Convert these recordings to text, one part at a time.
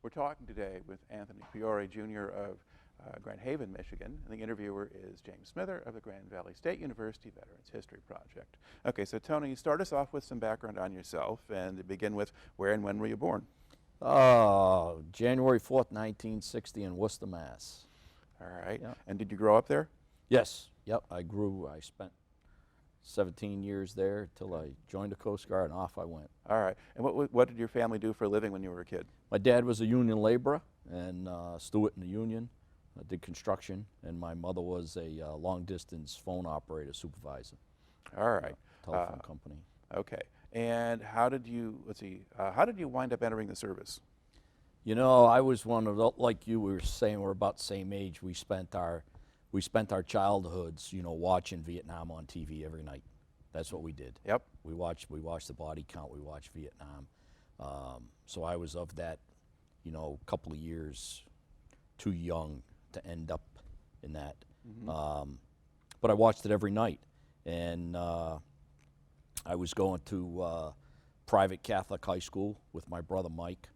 We're talking today with Anthony Fiore, Jr. of Grand Haven, Michigan, and the interviewer is James Smither of the Grand Valley State University Veterans History Project. Okay, so Tony, start us off with some background on yourself, and to begin with, where and when were you born? January 4th, 1960 in Worcester, Mass. All right, Yep. and did you grow up there? Yes, yep, I spent 17 years there till I joined the Coast Guard, and off I went. All right, and what did your family do for a living when you were a kid? My dad was a union laborer and steward in the union, did construction, and my mother was a long-distance phone operator supervisor. All right. Telephone company. Okay, and how did you, how did you wind up entering the service? You know, I was one of the, like you were saying, we're about the same age. We spent our childhoods, you know, watching Vietnam on TV every night. That's what we did. Yep. We watched the body count. We watched Vietnam. So I was of that, you know, couple of years too young to end up in that. Mm-hmm. But I watched it every night, and I was going to private Catholic high school with my brother Mike.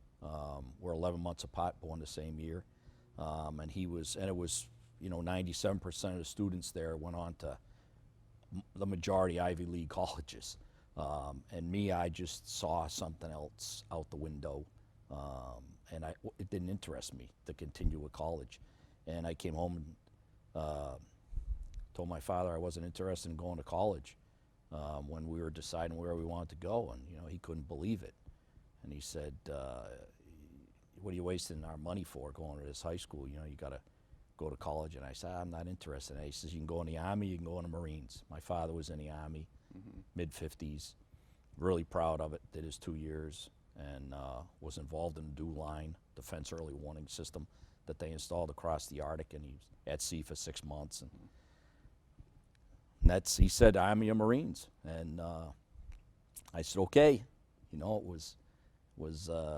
We're 11 months apart, born the same year, and it was, you know, 97% of the students there went on to the majority Ivy League colleges. And me, I just saw something else out the window, and it didn't interest me to continue with college. And I came home and told my father I wasn't interested in going to college when we were deciding where we wanted to go, and you know, he couldn't believe it. And he said, what are you wasting our money for going to this high school? You know, you got to go to college. And I said, I'm not interested. And he says, you can go in the Army, you can go in the Marines. My father was in the Army, mid-50s, really proud of it, did his 2 years, and was involved in the DEW line, Defense Early Warning System, that they installed across the Arctic, and he was at sea for 6 months. And he said, Army or Marines. And I said, okay. You know, it was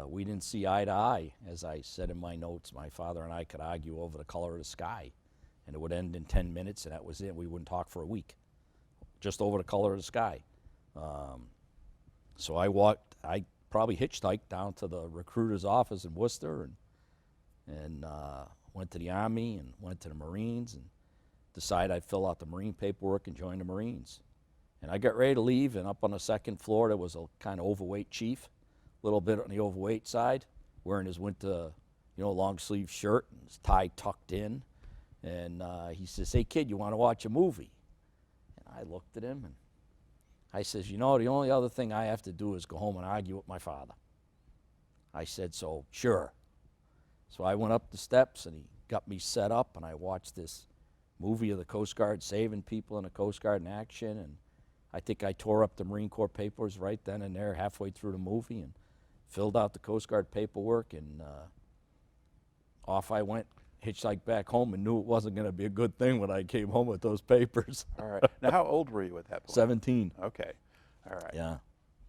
we didn't see eye to eye. As I said in my notes, my father and I could argue over the color of the sky, and it would end in 10 minutes, and that was it. We wouldn't talk for a week, just over the color of the sky. So I probably hitchhiked down to the recruiter's office in Worcester, and went to the Army and went to the Marines, and decided I'd fill out the Marine paperwork and join the Marines. And I got ready to leave, and up on the second floor there was a kind of overweight chief, a little bit on the overweight side, wearing his winter, you know, long sleeve shirt and his tie tucked in. And he says, hey kid, you want to watch a movie? And I looked at him and I says, you know, the only other thing I have to do is go home and argue with my father. I said, so sure. So I went up the steps and he got me set up, and I watched this movie of the Coast Guard saving people in the Coast Guard in action. And I think I tore up the Marine Corps papers right then and there halfway through the movie, and filled out the Coast Guard paperwork, and off I went, hitchhiked back home, and knew it wasn't going to be a good thing when I came home with those papers. All right. Now, how old were you at that point? 17. Okay. All right. Yeah.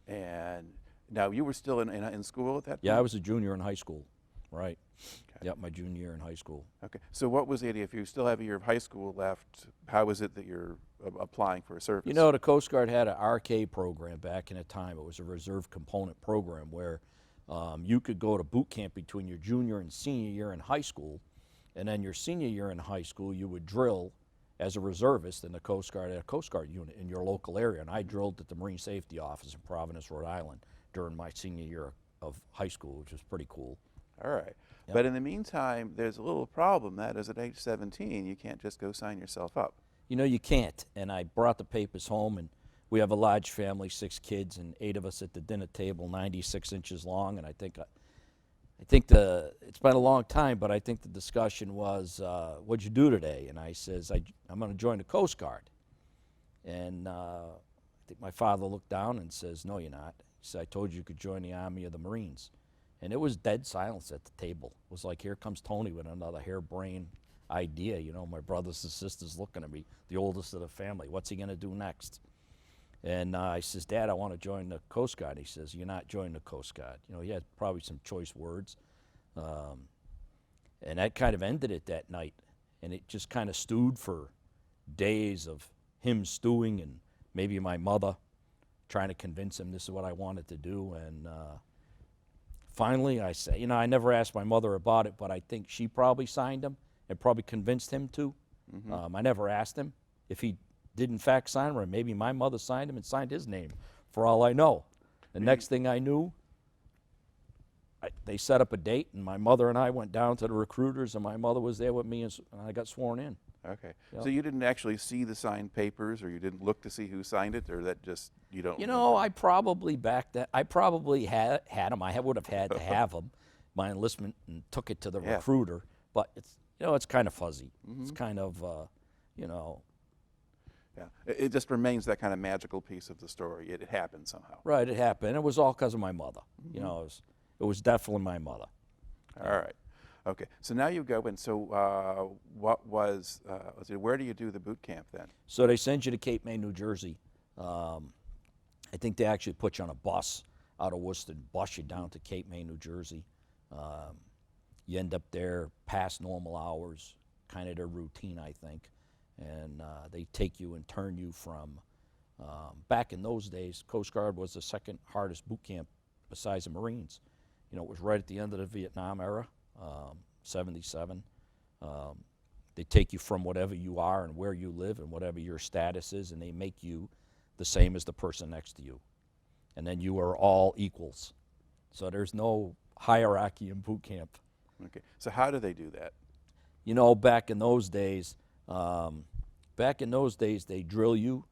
And now you were still in school at that point? Yeah, I was a junior in high school. Right. Okay. Yep, my junior year in high school. Okay. So what was the idea? If you still have a year of high school left, how is it that you're applying for a service? You know, the Coast Guard had an RK program back in the time. It was a reserve component program where you could go to boot camp between your junior and senior year in high school, and then your senior year in high school you would drill as a reservist in the Coast Guard at a Coast Guard unit in your local area. And I drilled at the Marine Safety Office in Providence, Rhode Island during my senior year of high school, which was pretty cool. All right. Yep. But in the meantime, there's a little problem. That is, at age 17, you can't just go sign yourself up. You know, you can't. And I brought the papers home, and we have a large family, 6 kids, and 8 of us at the dinner table, 96 inches long. And I think it's been a long time, but I think the discussion was, what'd you do today? And I says, I'm going to join the Coast Guard. And I think my father looked down and says, no, you're not. He said, I told you you could join the Army or the Marines. And it was dead silence at the table. It was like, here comes Tony with another harebrained idea. You know, my brothers and sisters looking at me, the oldest of the family. What's he going to do next? And I says, Dad, I want to join the Coast Guard. He says, you're not joining the Coast Guard. You know, he had probably some choice words. And that kind of ended it that night. And it just kind of stewed for days of him stewing, and maybe my mother trying to convince him this is what I wanted to do. And finally I say, you know, I never asked my mother about it, but I think she probably signed him and probably convinced him to. I never asked him if he did in fact sign him, or maybe my mother signed him and signed his name, for all I know. The next thing I knew, they set up a date, and my mother and I went down to the recruiters, and my mother was there with me, and I got sworn in. Okay. Yep. So you didn't actually see the signed papers, or you didn't look to see who signed it, or that just, you don't You remember? know, I probably had them. I would have had to have them, my enlistment, and took it to the Yeah. recruiter. But it's, you know, it's kind of fuzzy. It's kind of, you know. Yeah. It just remains that kind of magical piece of the story. It happened somehow. Right, it happened. It was all because of my mother. You know, it was definitely my mother. All right. Okay. So now you go, and so what was, where do you do the boot camp then? So they send you to Cape May, New Jersey. I think they actually put you on a bus out of Worcester and bus you down to Cape May, New Jersey. You end up there past normal hours, kind of their routine, I think. And they take you and turn you from, back in those days, Coast Guard was the second hardest boot camp besides the Marines. You know, it was right at the end of the Vietnam era, 77. They take you from whatever you are and where you live and whatever your status is, and they make you the same as the person next to you. And then you are all equals. So there's no hierarchy in boot camp. Okay. So how do they do that? You know, back in those days, they drill you.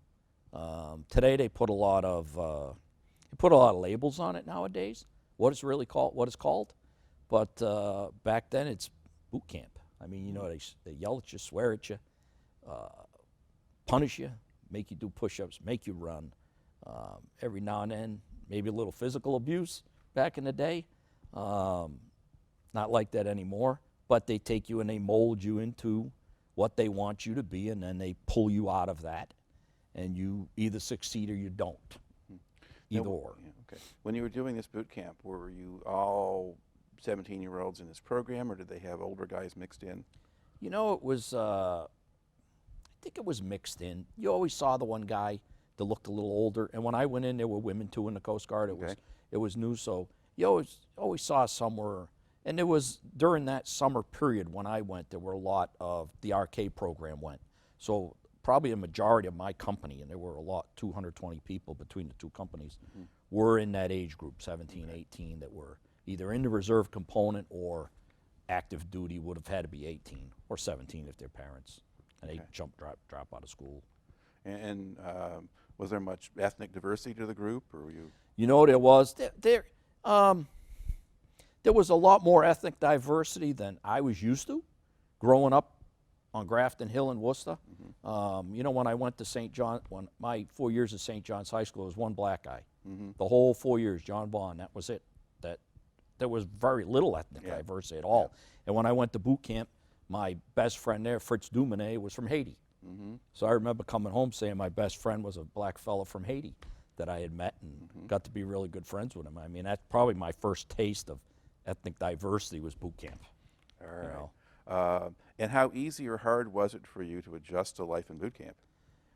Today they put a lot of labels on it nowadays. What it's really called, what it's called, but back then it's boot camp. I mean, you know, they yell at you, swear at you, punish you, make you do push-ups, make you run. Every now and then, maybe a little physical abuse back in the day. Not like that anymore, but they take you and they mold you into what they want you to be, and then they pull you out of that, and you either succeed or you don't. Either or. Yeah, okay. When you were doing this boot camp, were you all 17-year-olds in this program, or did they have older guys mixed in? You know, it was, I think it was mixed in. You always saw the one guy that looked a little older, and when I went in, there were women too in the Coast Guard. It was new, so you always saw somewhere. And it was during that summer period when I went, there were a lot of the arcade program went. So probably a majority of my company, and there were 220 people between the two companies, were in that age group, 17, 18, that were either in the reserve component or active duty. Would have had to be 18 or 17 if they're parents. And they drop out of school. And was there much ethnic diversity to the group, or were you? You know, there was. There was a lot more ethnic diversity than I was used to growing up on Grafton Hill in Worcester. You know, when I went to St. John, when my 4 years at St. John's High School, there was one black guy. The whole 4 years, John Bond, that was it. There was very little ethnic diversity at all. And when I went to boot camp, my best friend there, Fritz Dumonet, was from Haiti. So I remember coming home saying my best friend was a black fella from Haiti that I had met and got to be really good friends with him. I mean, that's probably my first taste of ethnic diversity was boot camp. All right. You know. And how easy or hard was it for you to adjust to life in boot camp?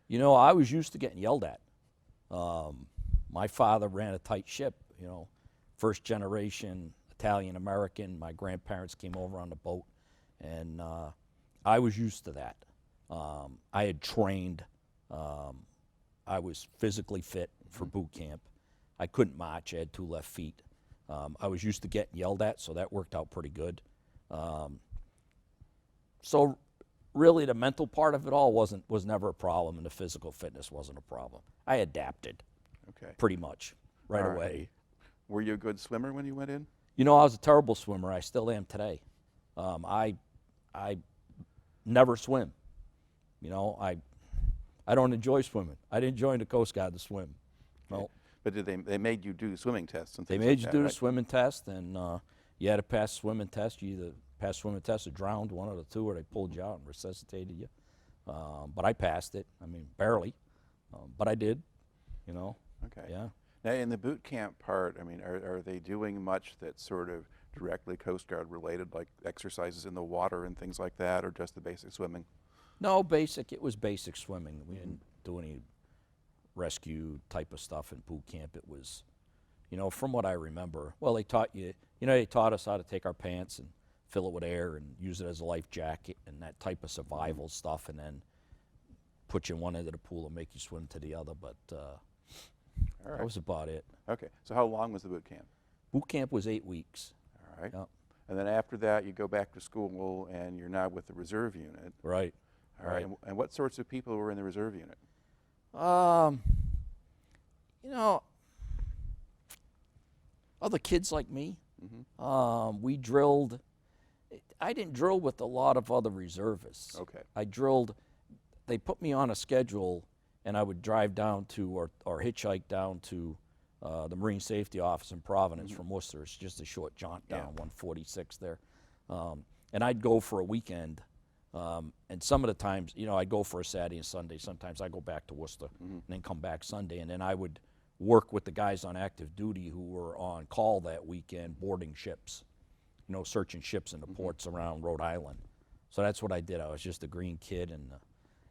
You know, I was used to getting yelled at. My father ran a tight ship, you know, first generation Italian American. My grandparents came over on the boat, and I was used to that. I had trained. I was physically fit for boot camp. I couldn't march. I had 2 left feet. I was used to getting yelled at, so that worked out pretty good. So really the mental part of it all was never a problem, and the physical fitness wasn't a problem. I adapted pretty much right away. Were you a good swimmer when you went in? You know, I was a terrible swimmer. I still am today. I never swim. You know, I don't enjoy swimming. I didn't join the Coast Guard to swim. No. But they made you do swimming tests and things They made like you do that, the swimming test, and you had to pass swimming test. You either passed swimming test or drowned, one of the two, or they pulled you out and resuscitated you. But I passed it. I mean, barely, but I did. You know. Okay. Yeah. Now, in the boot camp part, I mean, are they doing much that's sort of directly Coast Guard related, like exercises in the water and things like that, or just the basic swimming? No, basic. It was basic swimming. We didn't do any rescue type of stuff in boot camp. It was, you know, from what I remember, well, they taught you, You know, they taught us how to take our pants and fill it with air and use it as a life jacket and that type of survival stuff, and then put you in one end of the pool and make you swim to the other. But All right. that was about it. Okay. So how long was the boot camp? Boot camp was 8 weeks. All right. Yep. And then after that, you go back to school, and you're now with the reserve unit. Right. All right. And what sorts of people were in the reserve unit? You know, other kids like me. We drilled. I didn't drill with a lot of other reservists. Okay. I drilled. They put me on a schedule, and I would drive down to or hitchhike down to the Marine Safety Office in Providence from Worcester. It's just a short jaunt down 146 there. And I'd go for a weekend. And some of the times, you know, I'd go for a Saturday and Sunday. Sometimes I go back to Worcester and then come back Sunday. And then I would work with the guys on active duty who were on call that weekend, boarding ships, you know, searching ships in the ports around Rhode Island. So that's what I did. I was just a green kid, and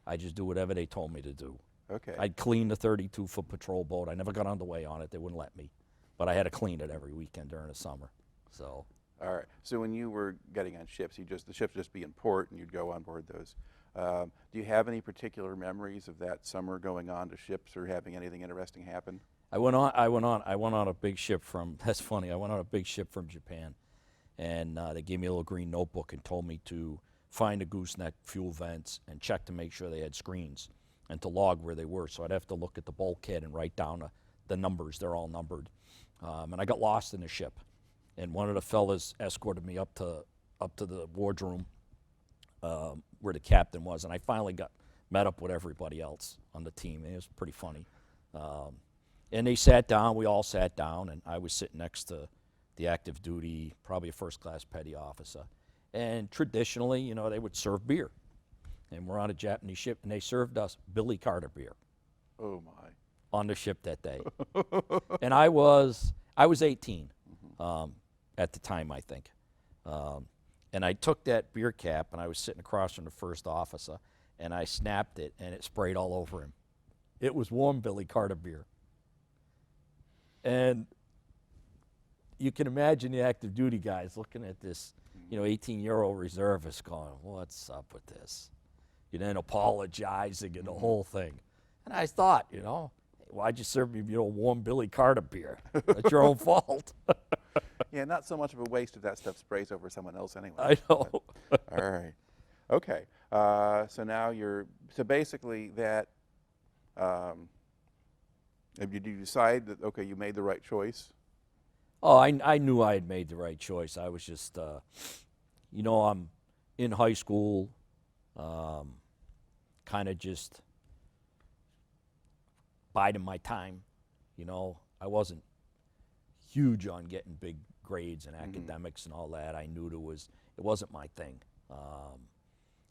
I just do whatever they told me to do. Okay. I'd clean the 32-foot patrol boat. I never got underway on it. They wouldn't let me. But I had to clean it every weekend during the summer. So. All right. So when you were getting on ships, the ships just be in port, and you'd go on board those. Do you have any particular memories of that summer going on to ships or having anything interesting happen? I went on a big ship from. That's funny. I went on a big ship from Japan, and they gave me a little green notebook and told me to find the gooseneck fuel vents and check to make sure they had screens and to log where they were. So I'd have to look at the bulkhead and write down the numbers. They're all numbered. And I got lost in the ship. And one of the fellas escorted me up to the wardroom where the captain was. And I finally met up with everybody else on the team. And it was pretty funny. And they sat down. We all sat down. And I was sitting next to the active duty, probably a first-class petty officer. And traditionally, you know, they would serve beer. And we're on a Japanese ship, and they served us Billy Carter beer. Oh, my. On the ship that day. And I was 18 at the time, I think. And I took that beer cap, and I was sitting across from the first officer, and I snapped it, and it sprayed all over him. It was warm Billy Carter beer. And you can imagine the active duty guys looking at this, you know, 18-year-old reservist going, what's up with this? You know, and apologizing and the whole thing. And I thought, you know, why'd you serve me, you know, warm Billy Carter beer? That's your own fault. Yeah, not so much of a waste if that stuff sprays over someone else anyway. I know. All right. Okay. So now so basically that, did you decide that, okay, you made the right choice? Oh, I knew I had made the right choice. I was just, you know, I'm in high school, kind of just biding my time. You know, I wasn't huge on getting big grades and academics and all that. I knew it wasn't my thing.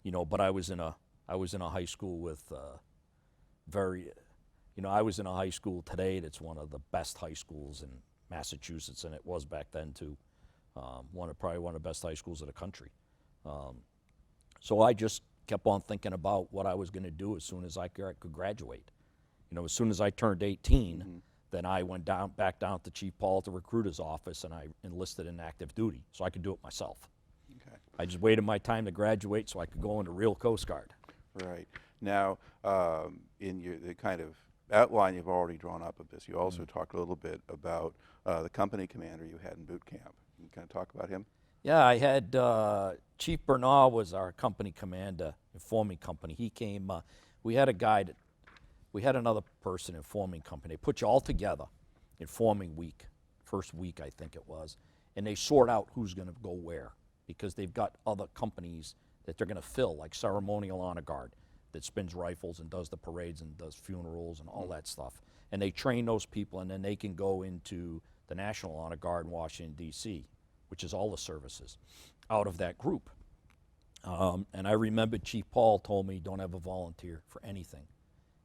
You know, but I was in a high school with I was in a high school today that's one of the best high schools in Massachusetts, and it was back then too. Probably one of the best high schools in the country. So I just kept on thinking about what I was going to do as soon as I could graduate. You know, as soon as I turned 18, then I went back down to Chief Paul at the recruiter's office, and I enlisted in active duty so I could do it myself. Okay. I just waited my time to graduate so I could go into real Coast Guard. Right. Now, in the kind of outline you've already drawn up of this, you also talked a little bit about the company commander you had in boot camp. Can you kind of talk about him? Yeah, I had Chief Bernard was our company commander, informing company. He came, we had another person informing company. They put you all together, informing week, first week I think it was, and they sort out who's going to go where because they've got other companies that they're going to fill, like Ceremonial Honor Guard that spins rifles and does the parades and does funerals and all that stuff. And they train those people, and then they can go into the National Honor Guard in Washington, D.C., which is all the services, out of that group. And I remember Chief Paul told me, don't ever volunteer for anything.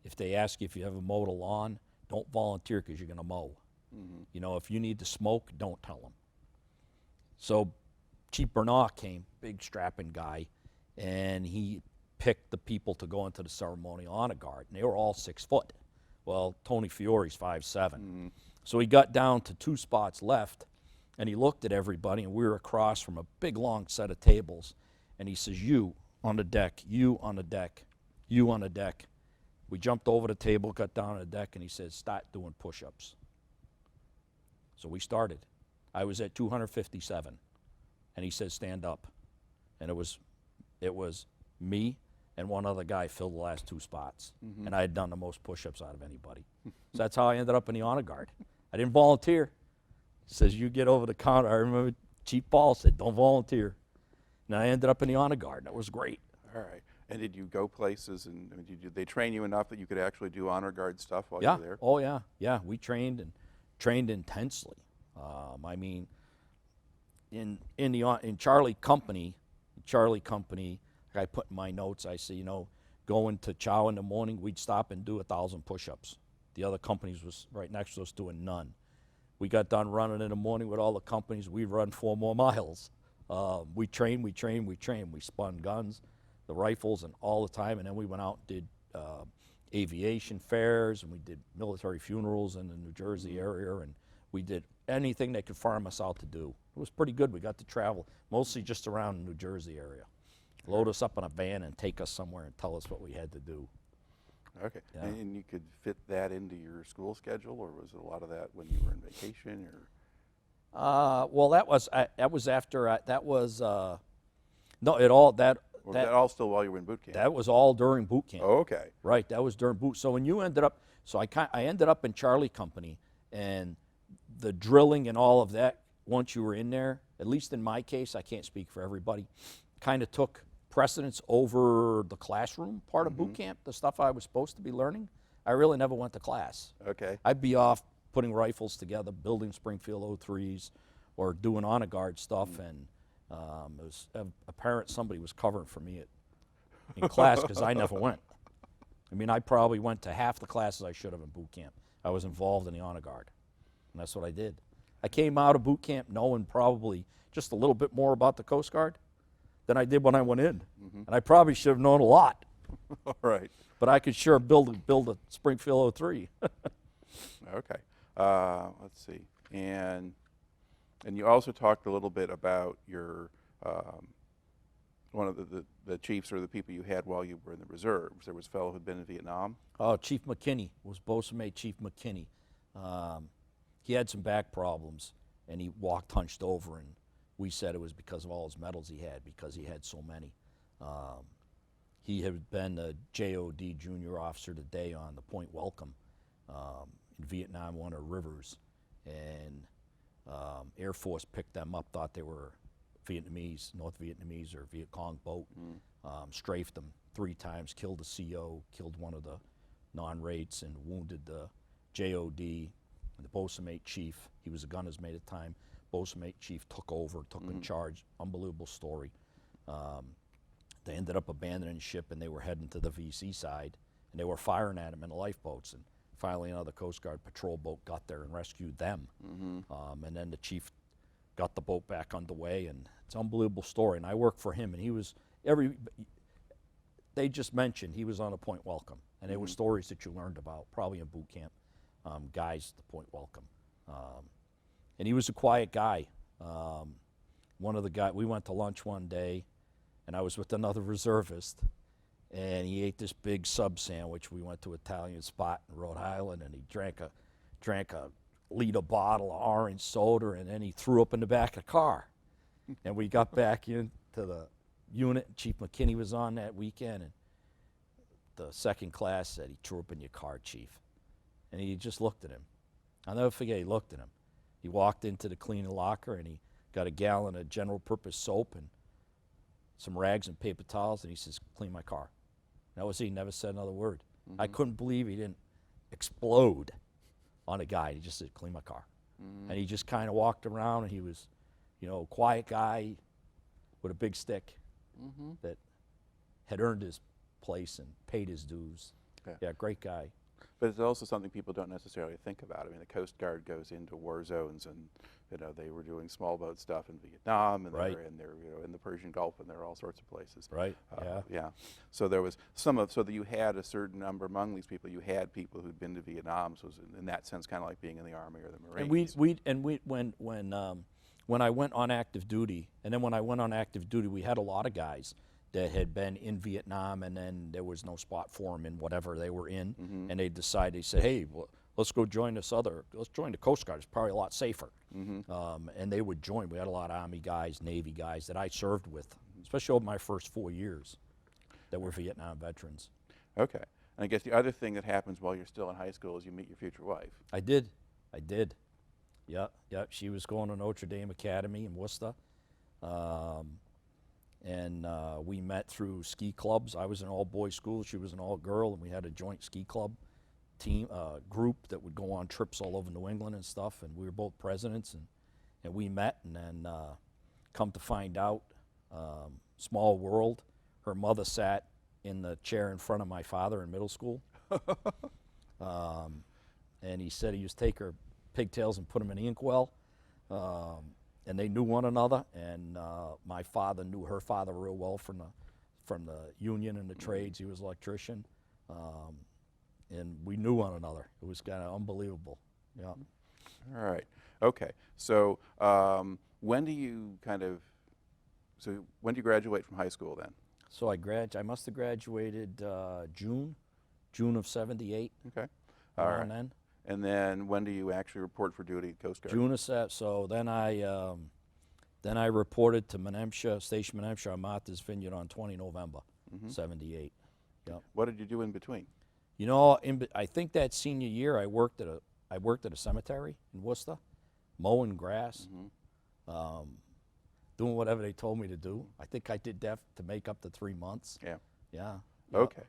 If they ask you if you ever mowed a lawn, don't volunteer because you're going to mow. You know, if you need to smoke, don't tell them. So Chief Bernard came, big strapping guy, and he picked the people to go into the Ceremonial Honor Guard, and they were all 6 foot. Well, Tony Fiore's 5'7". So he got down to 2 spots left, And he looked at everybody, and we were across from a big, long set of tables. And he says, you on the deck, you on the deck, you on the deck. We jumped over the table, got down on the deck, and he says, start doing push-ups. So we started. I was at 257. And he says, stand up. And it was me and one other guy filled the last 2 spots. And I had done the most push-ups out of anybody. So that's how I ended up in the honor guard. I didn't volunteer. He says, you get over the counter. I remember Chief Paul said, don't volunteer. And I ended up in the honor guard. That was great. All right. And did you go places, and did they train you enough that you could actually do honor guard stuff while you were there? Oh, yeah. Yeah, we trained intensely. I mean, in Charlie Company, I put in my notes, I say, going to chow in the morning, we'd stop and do 1,000 push-ups. The other companies was right next to us doing none. We got done running in the morning with all the companies, we'd run 4 more miles. We trained. We spun guns, the rifles, and all the time, and then we went out and did aviation fairs, and we did military funerals in the New Jersey area, and we did anything they could farm us out to do. It was pretty good. We got to travel, mostly just around the New Jersey area. Load us up in a van and take us somewhere and tell us what we had to do. Okay. Yeah. And you could fit that into your school schedule, or was it a lot of that when you were on vacation? Well, that was after was that all still while you were in boot camp? That was all during boot camp. Oh, okay. Right, that was during boot. So when you ended up, I ended up in Charlie Company, and the drilling and all of that, once you were in there, at least in my case, I can't speak for everybody, kind of took precedence over the classroom part of boot camp, the stuff I was supposed to be learning. I really never went to class. Okay. I'd be off putting rifles together, building Springfield 03s, or doing honor guard stuff, and it was apparent somebody was covering for me in class because I never went. I mean, I probably went to half the classes I should have in boot camp. I was involved in the honor guard, and that's what I did. I came out of boot camp knowing probably just a little bit more about the Coast Guard than I did when I went in, and I probably should have known a lot. All right. But I could sure build a Springfield 03. Okay. Let's see. And you also talked a little bit about your one of the chiefs or the people you had while you were in the reserves. There was a fellow who'd been in Vietnam. Oh, Chief McKinney was boatswain Chief McKinney. He had some back problems, and he walked hunched over, and we said it was because of all his medals he had, because he had so many. He had been a JOD junior officer today on the Point Welcome in Vietnam, one of the rivers, and Air Force picked them up, thought they were Vietnamese, North Vietnamese or Viet Cong boat, strafed them 3 times, killed the CO, killed one of the non-rates, and wounded the JOD, and the boatswain chief. He was a gunner's mate at the time. Boatswain chief took over, took in charge. Unbelievable story. They ended up abandoning the ship, and they were heading to the VC side, and they were firing at him in the lifeboats. And finally, another Coast Guard patrol boat got there and rescued them. And then the chief got the boat back underway, and it's an unbelievable story. And I worked for him, and he was they just mentioned he was on a Point Welcome, and there were stories that you learned about, probably in boot camp, guys at the Point Welcome. And he was a quiet guy. One of the guys, we went to lunch one day, and I was with another reservist, and he ate this big sub sandwich. We went to an Italian spot in Rhode Island, and he drank a liter bottle of orange soda, and then he threw up in the back of the car. And we got back into the unit, and Chief McKinney was on that weekend, and the second class said, "He threw up in your car, Chief." And he just looked at him. I'll never forget, he looked at him. He walked into the cleaning locker, and he got a gallon of general purpose soap and some rags and paper towels, and he says, "Clean my car." That was it. He never said another word. I couldn't believe he didn't explode on a guy. He just said, "Clean my car." And he just kind of walked around, and he was, a quiet guy with a big stick that had earned his place and paid his dues. Yeah, great guy. But it's also something people don't necessarily think about. I mean, the Coast Guard goes into war zones, and they were doing small boat stuff in Vietnam, and they're in the Persian Gulf, and there are all sorts of places. Right. Yeah. So there was so that you had a certain number among these people. You had people who'd been to Vietnam, so it was in that sense kind of like being in the Army or the Marines. And when when I went on active duty, and then when I went on active duty, we had a lot of guys that had been in Vietnam, and then there was no spot for them in whatever they were in, and they decided, they said, hey, well, let's go join let's join the Coast Guard. It's probably a lot safer. And they would join. We had a lot of Army guys, Navy guys that I served with, especially over my first 4 years, that were Vietnam veterans. Okay. And I guess the other thing that happens while you're still in high school is you meet your future wife. I did. Yeah. She was going to Notre Dame Academy in Worcester. And we met through ski clubs. I was in all-boys school. She was an all-girl, and we had a joint ski club team group that would go on trips all over New England and stuff. And we were both presidents, and we met. And then come to find out, small world, her mother sat in the chair in front of my father in middle school. And he said he used to take her pigtails and put them in the inkwell. And they knew one another, and my father knew her father real well from the union and the trades. He was an electrician, and we knew one another. It was kind of unbelievable. Yeah. All right. Okay. So when do you graduate from high school then? So I must have graduated June of '78. Okay. All right. Then. And then when do you actually report for duty at Coast Guard? June of so then I reported to Menemsha, Station Menemsha on Martha's Vineyard on 20 November, '78. Yep. What did you do in between? You know, I think that senior year I worked at a cemetery in Worcester, mowing grass, doing whatever they told me to do. I think I did that to make up the 3 months. Yeah. Yeah. Okay.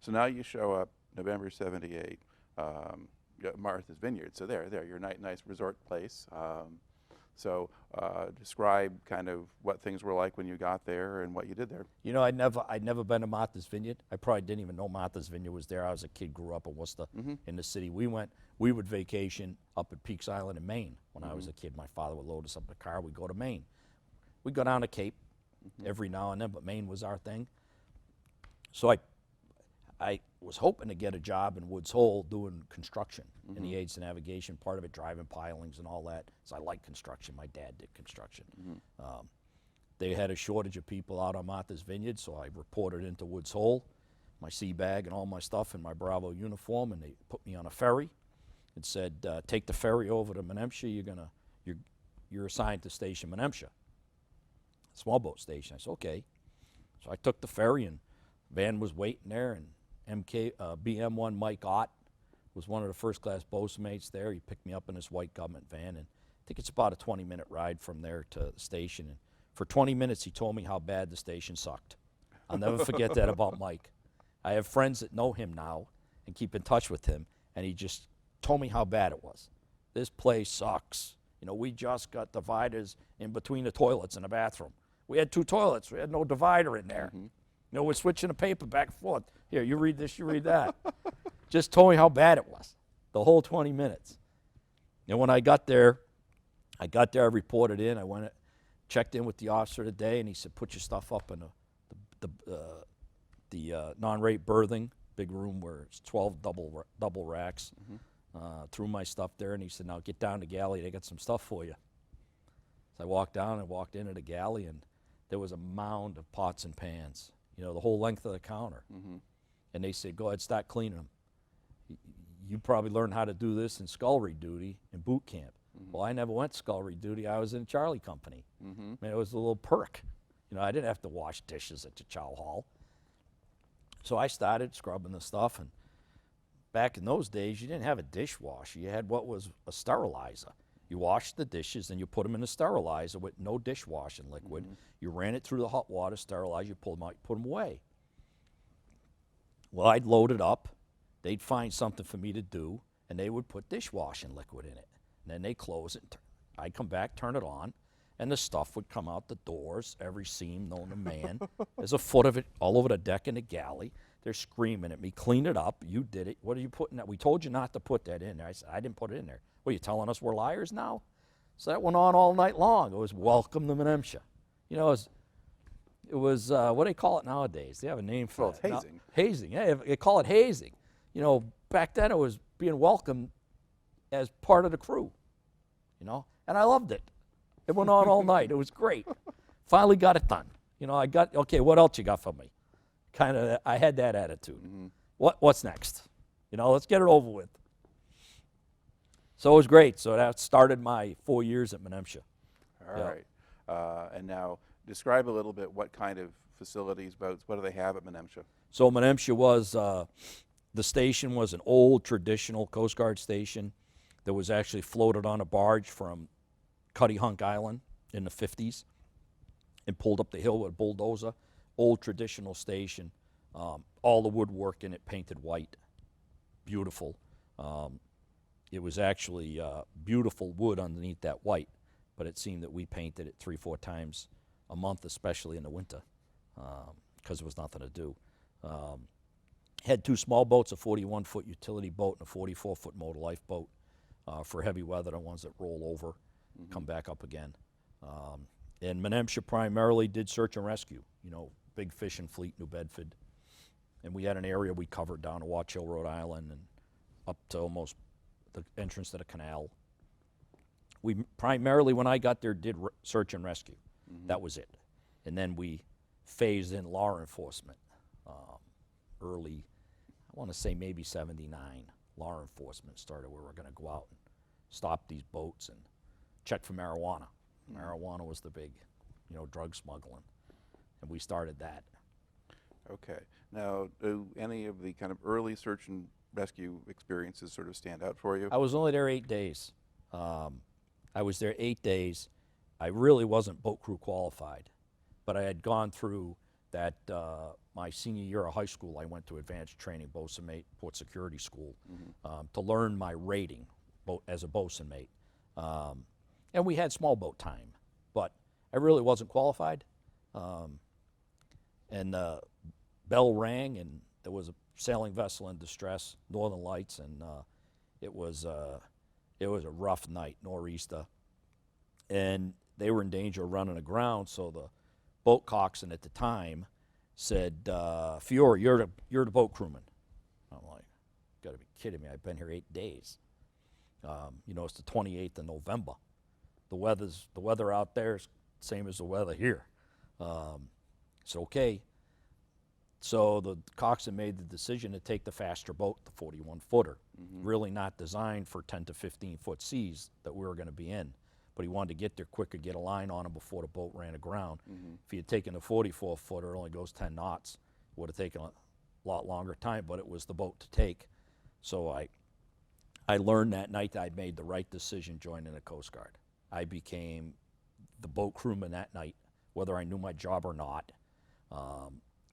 So now you show up November '78. Martha's Vineyard. So there, you're a nice resort place. So describe kind of what things were like when you got there and what you did there. You know, I'd never been to Martha's Vineyard. I probably didn't even know Martha's Vineyard was there. I was a kid, grew up in Worcester in the city. We would vacation up at Peaks Island in Maine when I was a kid. My father would load us up in a car. We'd go to Maine. We'd go down to Cape every now and then, but Maine was our thing. So I was hoping to get a job in Woods Hole doing construction in the aids to navigation, part of it driving pilings and all that. So I like construction. My dad did construction. They had a shortage of people out on Martha's Vineyard, so I reported into Woods Hole, my sea bag and all my stuff in my Bravo uniform, and they put me on a ferry and said, take the ferry over to Menemsha. You're assigned to Station Menemsha, small boat station. I said, okay. So I took the ferry, and van was waiting there, and BM1 Mike Ott was one of the first-class boatmates there. He picked me up in this white government van, and I think it's about a 20-minute ride from there to the station. And for 20 minutes, he told me how bad the station sucked. I'll never forget that about Mike. I have friends that know him now and keep in touch with him, and he just told me how bad it was. This place sucks. You know, we just got dividers in between the toilets in the bathroom. We had 2 toilets. We had no divider in there. You know, we're switching the paper back and forth. Here, you read this, you read that. Just told me how bad it was, the whole 20 minutes. And when I got there, I reported in. I went, checked in with the officer today, and he said, put your stuff up in the non-rate berthing, big room where it's 12 double racks. Threw my stuff there, and he said, now get down the galley. They got some stuff for you. So I walked down and walked into the galley, and there was a mound of pots and pans, you know, the whole length of the counter. And they said, go ahead, start cleaning them. You probably learned how to do this in scullery duty in boot camp. Well, I never went scullery duty. I was in Charlie Company. I mean, it was a little perk. You know, I didn't have to wash dishes at the chow hall. So I started scrubbing the stuff, and back in those days, you didn't have a dishwasher. You had what was a sterilizer. You washed the dishes, and you put them in the sterilizer with no dishwashing liquid. You ran it through the hot water, sterilized, you pulled them out, you put them away. Well, I'd load it up. They'd find something for me to do, and they would put dishwashing liquid in it. And then they close it. I'd come back, turn it on, and the stuff would come out the doors, every seam known to man. There's a foot of it all over the deck in the galley. They're screaming at me, clean it up. You did it. What are you putting that? We told you not to put that in there. I said, I didn't put it in there. What, are you telling us we're liars now? So that went on all night long. It was welcome to Menemsha. You know, it was what do they call it nowadays? They have a name for it. Well, it's hazing. Hazing, yeah, they call it hazing. You know, back then it was being welcomed as part of the crew, you know, and I loved it. It went on all night. It was great. Finally got it done. You know, okay, what else you got for me? Kind of, I had that attitude. What's next? You know, let's get it over with. So it was great. So that started my 4 years at Menemsha. All right. And now describe a little bit what kind of facilities, boats, what do they have at Menemsha? So Menemsha was, the station was an old traditional Coast Guard station that was actually floated on a barge from Cuttyhunk Island in the 50s and pulled up the hill with a bulldozer. Old traditional station. All the woodwork in it painted white. Beautiful. It was actually beautiful wood underneath that white, but it seemed that we painted it 3-4 times a month, especially in the winter, because there was nothing to do. Had 2 small boats, a 41-foot utility boat and a 44-foot motor life boat for heavy weather, the ones that roll over, come back up again. And Menemsha primarily did search and rescue, you know, big fishing fleet, New Bedford. And we had an area we covered down to Watch Hill, Rhode Island, and up to almost the entrance to the canal. We primarily, when I got there, did search and rescue. That was it. And then we phased in law enforcement early, I want to say maybe 79. Law enforcement started where we're going to go out and stop these boats and check for marijuana. Marijuana was the big, you know, drug smuggling. And we started that. Okay. Now, do any of the kind of early search and rescue experiences sort of stand out for you? I was only there 8 days. I was there 8 days. I really wasn't boat crew qualified, but I had gone through that my senior year of high school. I went to advanced training, boatswain mate, port security school, to learn my rating as a boatswain mate. And we had small boat time, but I really wasn't qualified. And bell rang, and there was a sailing vessel in distress, Northern Lights, and it was a rough night, nor'easter, and they were in danger of running aground. So the boat coxswain at the time said, "Fiore, you're the boat crewman." I'm like, "Got to be kidding me! I've been here 8 days. You know, it's the 28th of November. The weather out there is the same as the weather here." It's okay. So the coxswain made the decision to take the faster boat, the 41-footer, really not designed for 10 to 15-foot seas that we were going to be in. But he wanted to get there quicker, get a line on him before the boat ran aground. If he had taken the 44-footer, it only goes 10 knots. It would have taken a lot longer time, but it was the boat to take. So I learned that night that I made the right decision joining the Coast Guard. I became the boat crewman that night, whether I knew my job or not.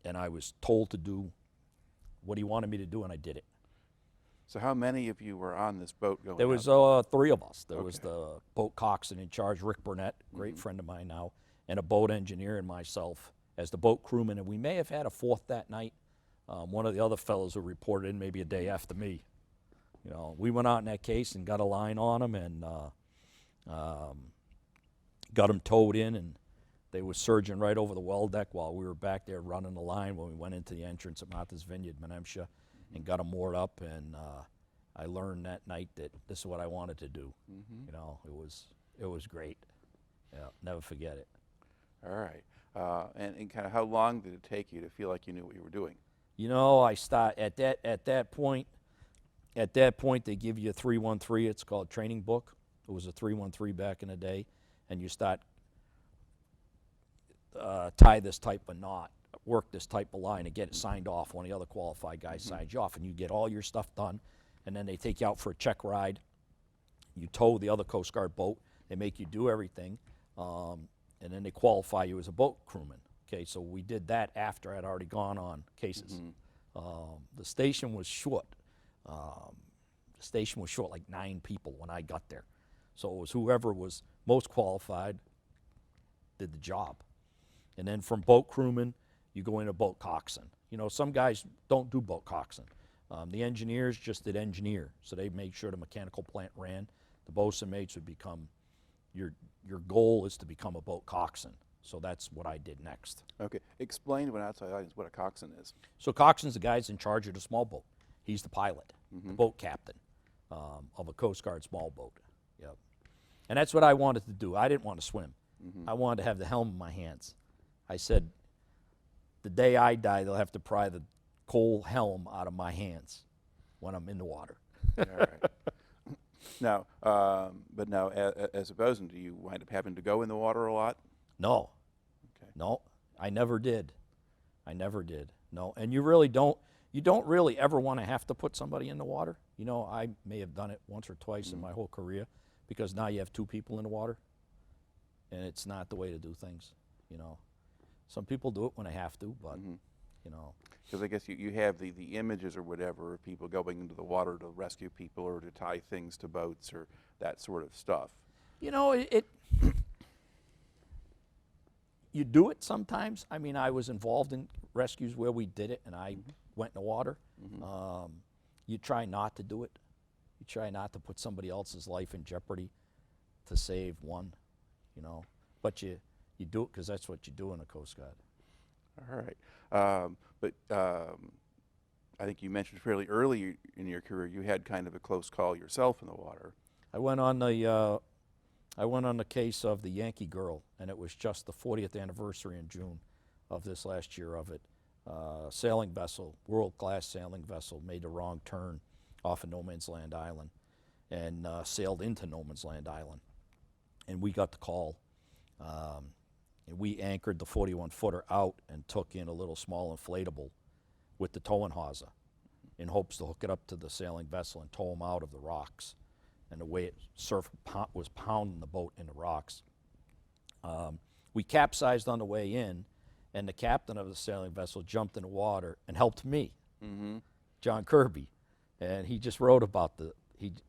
And I was told to do what he wanted me to do, and I did it. So how many of you were on this boat going? There was 3 of us. There was the boat coxswain in charge, Rick Burnett, great friend of mine now, and a boat engineer and myself as the boat crewman. And we may have had a 4th that night. One of the other fellows who reported in maybe a day after me. You know, we went out in that case and got a line on him and got him towed in, and they were surging right over the well deck while we were back there running the line when we went into the entrance at Martha's Vineyard, Menemsha, and got them moored up. And I learned that night that this is what I wanted to do. You know, it was great. Yeah, never forget it. All right. And kind of how long did it take you to feel like you knew what you were doing? You know, at that point, they give you a 313. It's called training book. It was a 313 back in the day, and you start tie this type of knot, work this type of line, and get it signed off. One of the other qualified guys signs you off, and you get all your stuff done. And then they take you out for a check ride. You tow the other Coast Guard boat. They make you do everything, and then they qualify you as a boat crewman. Okay, so we did that after I'd already gone on cases. The station was short. Like 9 people when I got there. So it was whoever was most qualified did the job. And then from boat crewman, you go into boat coxswain. You know, some guys don't do boat coxswain. The engineers just did engineer, so they made sure the mechanical plant ran. The boatswain mates would become, your goal is to become a boat coxswain. So that's what I did next. Okay, explain to an outside audience what a coxswain is. So coxswain's the guy's in charge of the small boat. He's the pilot, the boat captain of a Coast Guard small boat. Yep. And that's what I wanted to do. I didn't want to swim. I wanted to have the helm in my hands. I said, the day I die, they'll have to pry the coal helm out of my hands when I'm in the water. All right. Now, but now, as a bosun, do you wind up having to go in the water a lot? No. Okay. No, I never did. I never did. No, and you really don't. You don't really ever want to have to put somebody in the water. You know, I may have done it once or twice in my whole career, because now you have two people in the water, and it's not the way to do things. You know, some people do it when they have to, but you know. Because I guess you have the images or whatever of people going into the water to rescue people or to tie things to boats or that sort of stuff. You know, you do it sometimes. I mean, I was involved in rescues where we did it, and I went in the water. You try not to do it. You try not to put somebody else's life in jeopardy to save one, you know. But you do it because that's what you do in the Coast Guard. All right. But I think you mentioned fairly early in your career you had kind of a close call yourself in the water. I went on the case of the Yankee Girl, and it was just the 40th anniversary in June of this last year of it. Sailing vessel, world-class sailing vessel, made a wrong turn off of No Man's Land Island and sailed into No Man's Land Island. And we got the call. And we anchored the 41-footer out and took in a little small inflatable with the towing hawser in hopes to hook it up to the sailing vessel and tow them out of the rocks. And the way it was pounding the boat in the rocks. We capsized on the way in, and the captain of the sailing vessel jumped in the water and helped me, John Kirby. And he just wrote about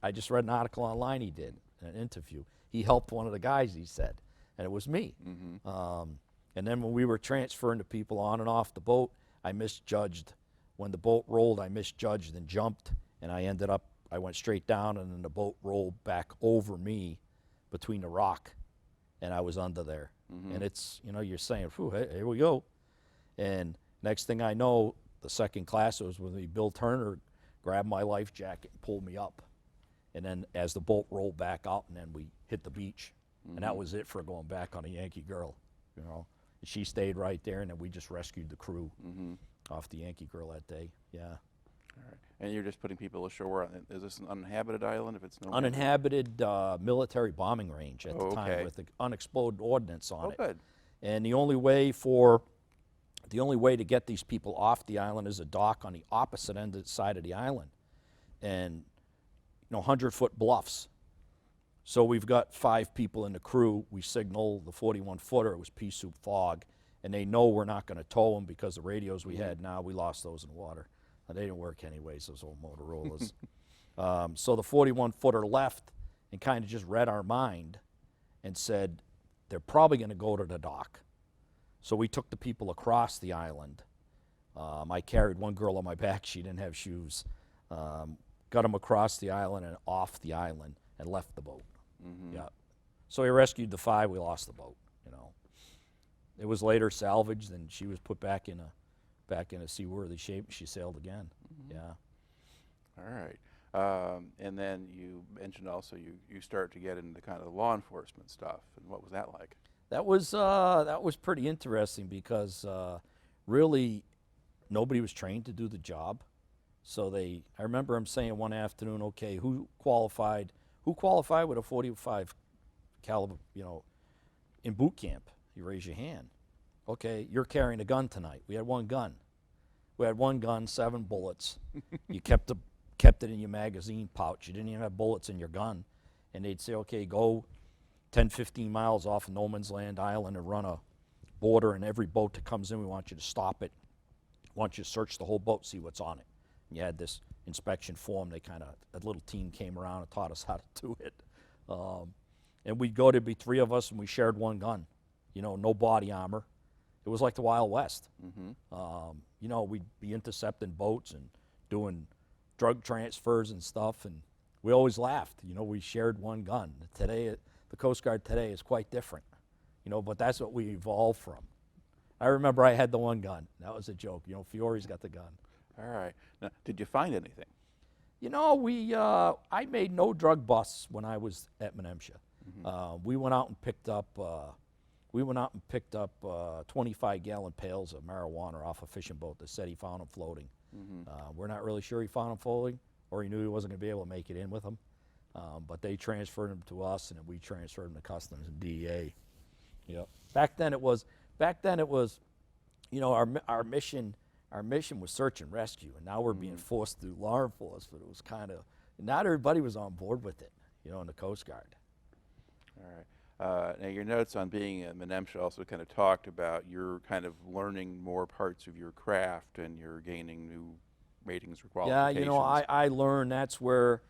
I just read an article online he did, an interview. He helped one of the guys, he said, and it was me. And then when we were transferring the people on and off the boat, I misjudged. When the boat rolled, I misjudged and jumped, and I went straight down, and then the boat rolled back over me between the rock, and I was under there. And it's, you know, you're saying, "Phew, hey, here we go." And next thing I know, the second class was with me. Bill Turner grabbed my life jacket and pulled me up. And then as the boat rolled back out, and then we hit the beach. And that was it for going back on a Yankee Girl, you know. And she stayed right there, and then we just rescued the crew off the Yankee Girl that day. Yeah. All right. And you're just putting people ashore. Is this an uninhabited island? If it's no uninhabited military bombing range at the time with the unexploded ordnance on it. Good. And the only way to get these people off the island is a dock on the opposite end of the side of the island, and 100-foot bluffs. So we've got 5 people in the crew. We signal the 41-footer. It was pea soup fog, and they know we're not going to tow them because the radios we had now, we lost those in the water. They didn't work anyways, those old Motorola's. So the 41-footer left and kind of just read our mind and said, they're probably going to go to the dock. So we took the people across the island. I carried one girl on my back. She didn't have shoes. Got them across the island and off the island and left the boat. Yeah. So we rescued the 5. We lost the boat, you know. It was later salvaged, and she was put back in a seaworthy shape. She sailed again. Yeah. All right. And then you mentioned also you start to get into kind of the law enforcement stuff. And what was that like? That was pretty interesting because really nobody was trained to do the job. So I remember him saying one afternoon, okay, who qualified with a 45 caliber, in boot camp? You raise your hand. Okay, you're carrying a gun tonight. We had one gun. 7 bullets. You kept it in your magazine pouch. You didn't even have bullets in your gun. And they'd say, okay, go 10, 15 miles off of No Man's Land Island and run a border, and every boat that comes in, we want you to stop it. We want you to search the whole boat, see what's on it. And you had this inspection form. A little team came around and taught us how to do it. And we'd go, there'd be 3 of us, and we shared one gun. No body armor. It was like the Wild West. We'd be intercepting boats and doing drug transfers and stuff, and we always laughed. We shared one gun. Today, the Coast Guard today is quite different, but that's what we evolved from. I remember I had the one gun. That was a joke. Fiore's got the gun. All right. Now, did you find anything? I made no drug busts when I was at Menemsha. We went out and picked up 25-gallon pails of marijuana off a fishing boat that said he found them floating. We're not really sure he found them floating, or he knew he wasn't going to be able to make it in with them. But they transferred them to us, and then we transferred them to Customs and DEA. Yep. Back then it was, you know, our mission was search and rescue, and now we're being forced through law enforcement. It was kind of, not everybody was on board with it, you know, in the Coast Guard. All right. Now your notes on being at Menemsha also kind of talked about your kind of learning more parts of your craft, and you're gaining new ratings or qualifications. Yeah, you know, I learned, that's where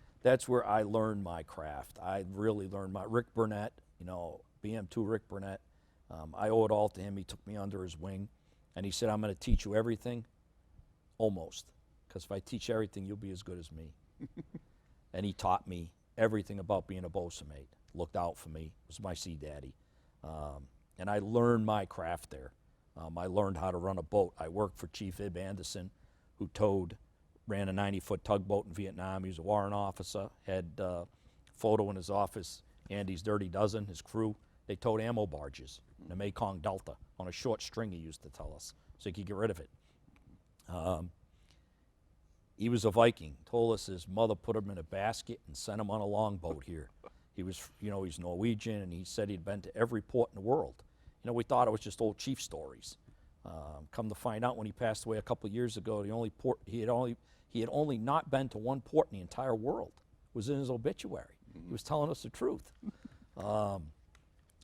I learned my craft. I really learned my, Rick Burnett, you know, BM2 Rick Burnett. I owe it all to him. He took me under his wing, and he said, I'm going to teach you everything, almost, because if I teach everything, you'll be as good as me. And he taught me everything about being a bosun mate, looked out for me, was my sea daddy. And I learned my craft there. I learned how to run a boat. I worked for Chief Ib Anderson, who ran a 90-foot tugboat in Vietnam. He was a warrant officer, had a photo in his office, Andy's Dirty Dozen, his crew. They towed ammo barges in the Mekong Delta on a short string, he used to tell us, so he could get rid of it. He was a Viking. Told us his mother put him in a basket and sent him on a longboat here. He was, you know, he's Norwegian, and he said he'd been to every port in the world. You know, we thought it was just old chief stories. Come to find out, when he passed away a couple of years ago, the only port he had only not been to one port in the entire world. It was in his obituary. He was telling us the truth.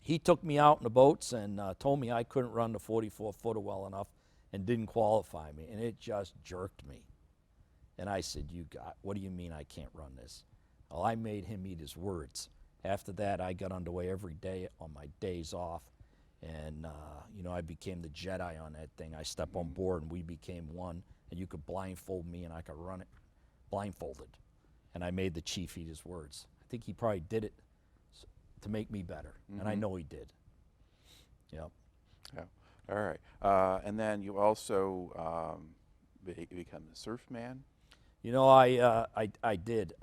He took me out in the boats and told me I couldn't run the 44-footer well enough and didn't qualify me, and it just jerked me. And I said, what do you mean I can't run this? Well, I made him eat his words. After that, I got underway every day on my days off, and you know, I became the Jedi on that thing. I stepped on board, and we became one, and you could blindfold me, and I could run it blindfolded. And I made the chief eat his words. I think he probably did it to make me better, and I know he did. Yep. Yeah. All right. And then you also become the surfman. You know, I did.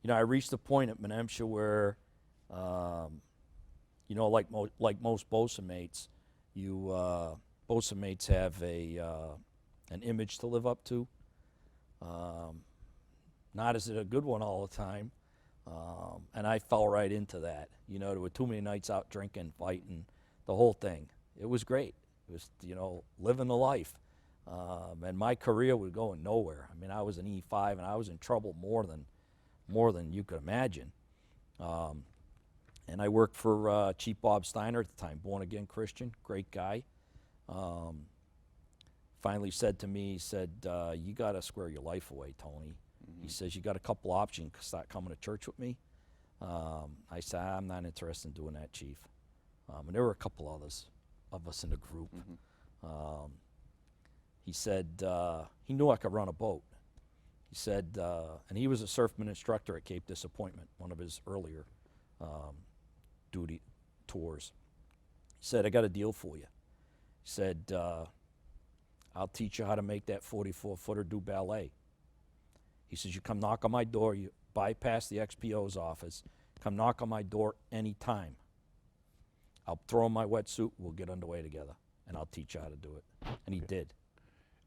You know, I reached a point at Menemsha where, you know, like most bosun mates, bosun mates have an image to live up to. Not as a good one all the time. And I fell right into that. You know, there were too many nights out drinking, fighting, the whole thing. It was great. It was, you know, living the life. And my career was going nowhere. I mean, I was an E5, and I was in trouble more than you could imagine. And I worked for Chief Bob Steiner at the time, born-again Christian, great guy. Finally said to me, he said, you got to square your life away, Tony. He says, you got a couple options, start coming to church with me. I said, I'm not interested in doing that, Chief. And there were a couple others of us in the group. He said, he knew I could run a boat. He said, and he was a surfman instructor at Cape Disappointment, one of his earlier duty tours. He said, I got a deal for you. He said, I'll teach you how to make that 44-footer do ballet. He says, you come knock on my door, you bypass the XPO's office, come knock on my door anytime. I'll throw on my wetsuit, we'll get underway together, and I'll teach you how to do it. And he did.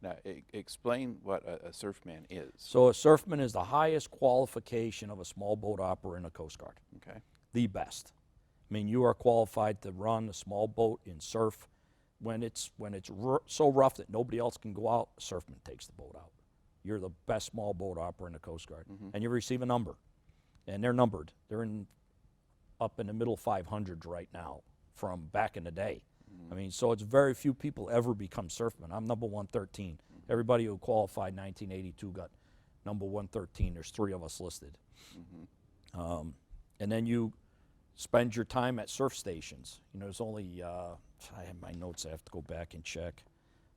Now, explain what a surfman is. So a surfman is the highest qualification of a small boat operator in the Coast Guard. Okay. The best. I mean, you are qualified to run a small boat in surf. When it's so rough that nobody else can go out, a surfman takes the boat out. You're the best small boat operator in the Coast Guard. And you receive a number. And they're numbered. They're up in the middle 500s right now from back in the day. I mean, so it's very few people ever become surfmen. I'm number 113. Everybody who qualified in 1982 got number 113. There's 3 of us listed. And then you spend your time at surf stations. You know, there's only, I have my notes, I have to go back and check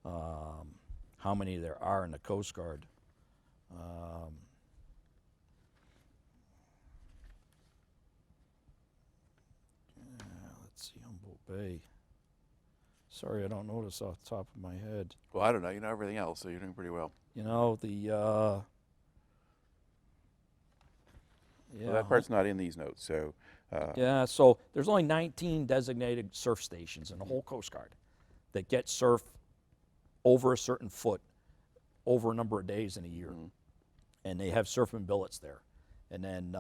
how many there are in the Coast Guard. Let's see, Humboldt Bay. Sorry, I don't know this off the top of my head. Well, I don't know. You know everything else, so you're doing pretty well. You know, Well, that part's not in these notes, so Yeah, so there's only 19 designated surf stations in the whole Coast Guard that get surf over a certain foot over a number of days in a year. And they have surfman billets there. And then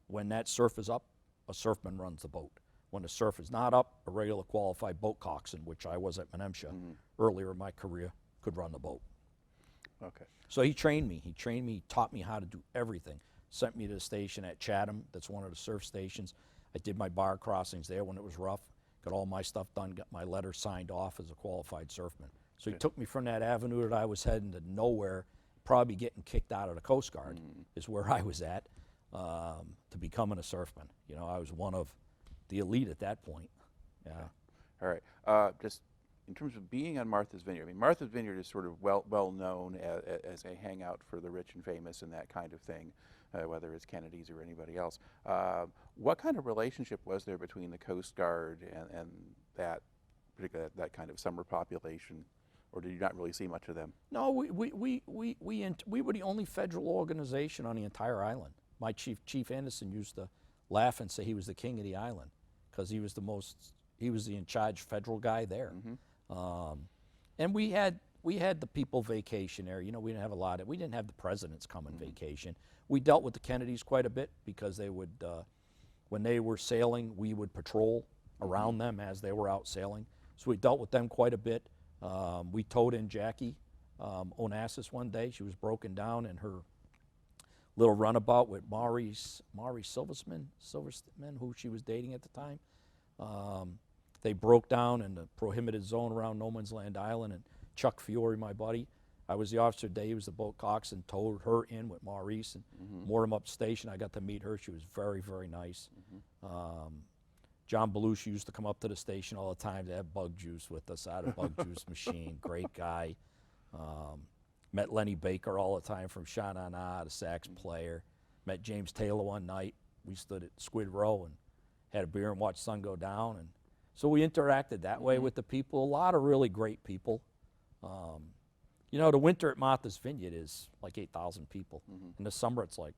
when that surf is up, a surfman runs the boat. When the surf is not up, a regular qualified boat coxswain, which I was at Menemsha earlier in my career, could run the boat. Okay. So he trained me. He taught me how to do everything. Sent me to the station at Chatham. That's one of the surf stations. I did my bar crossings there when it was rough. Got all my stuff done. Got my letter signed off as a qualified surfman. So he took me from that avenue that I was heading to nowhere, probably getting kicked out of the Coast Guard is where I was at, to becoming a surfman. You know, I was one of the elite at that point. Yeah. All right. Just in terms of being on Martha's Vineyard, I mean, Martha's Vineyard is sort of well known as a hangout for the rich and famous and that kind of thing, whether it's Kennedy's or anybody else. What kind of relationship was there between the Coast Guard and that particular that kind of summer population, or did you not really see much of them? No, we were the only federal organization on the entire island. My Chief Anderson used to laugh and say he was the king of the island because he was the in charge federal guy there. And we had the people vacation there. You know, we didn't have we didn't have the presidents come on vacation. We dealt with the Kennedys quite a bit because they would, when they were sailing, we would patrol around them as they were out sailing. So we dealt with them quite a bit. We towed in Jackie Onassis one day. She was broken down in her little runabout with Maury Silversman, who she was dating at the time. They broke down in the prohibited zone around No Man's Land Island, and Chuck Fiore, my buddy, I was the officer today, he was the boat coxswain, towed her in with Maurice and moored him up station. I got to meet her. She was very, very nice. John Belushi used to come up to the station all the time to have bug juice with us out of bug juice machine. Great guy. Met Lenny Baker all the time from Sha Na Na, the sax player. Met James Taylor one night. We stood at Squid Row and had a beer and watched sun go down. And so we interacted that way with the people. A lot of really great people. You know, the winter at Martha's Vineyard is like 8,000 people. In the summer, it's like,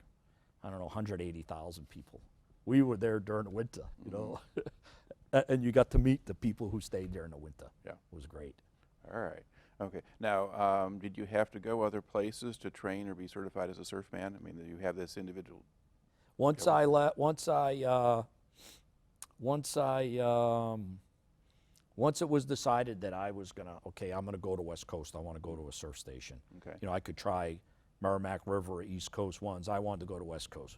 I don't know, 180,000 people. We were there during the winter, you know, and you got to meet the people who stayed there in the winter. Yeah. It was great. All right. Okay. Now, did you have to go other places to train or be certified as a surfman? I mean, do you have this individual? Once it was decided that I was gonna, I'm gonna go to West Coast. I want to go to a surf station. Okay. You know, I could try Merrimack River or East Coast ones. I wanted to go to West Coast.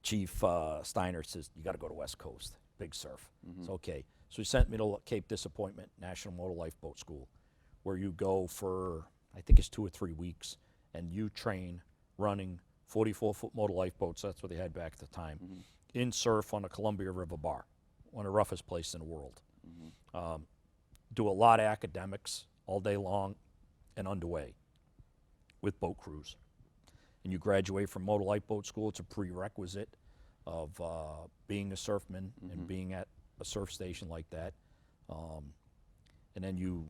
Chief Steiner says, you got to go to West Coast, big surf. It's okay. So he sent me to Cape Disappointment National Motor Lifeboat School, where you go for, I think it's 2 or 3 weeks, and you train running 44-foot motor lifeboats, that's what they had back at the time, in surf on the Columbia River Bar, one of the roughest places in the world. Do a lot of academics all day long and underway with boat crews. And you graduate from motor lifeboat school. It's a prerequisite of being a surfman and being at a surf station like that. And then you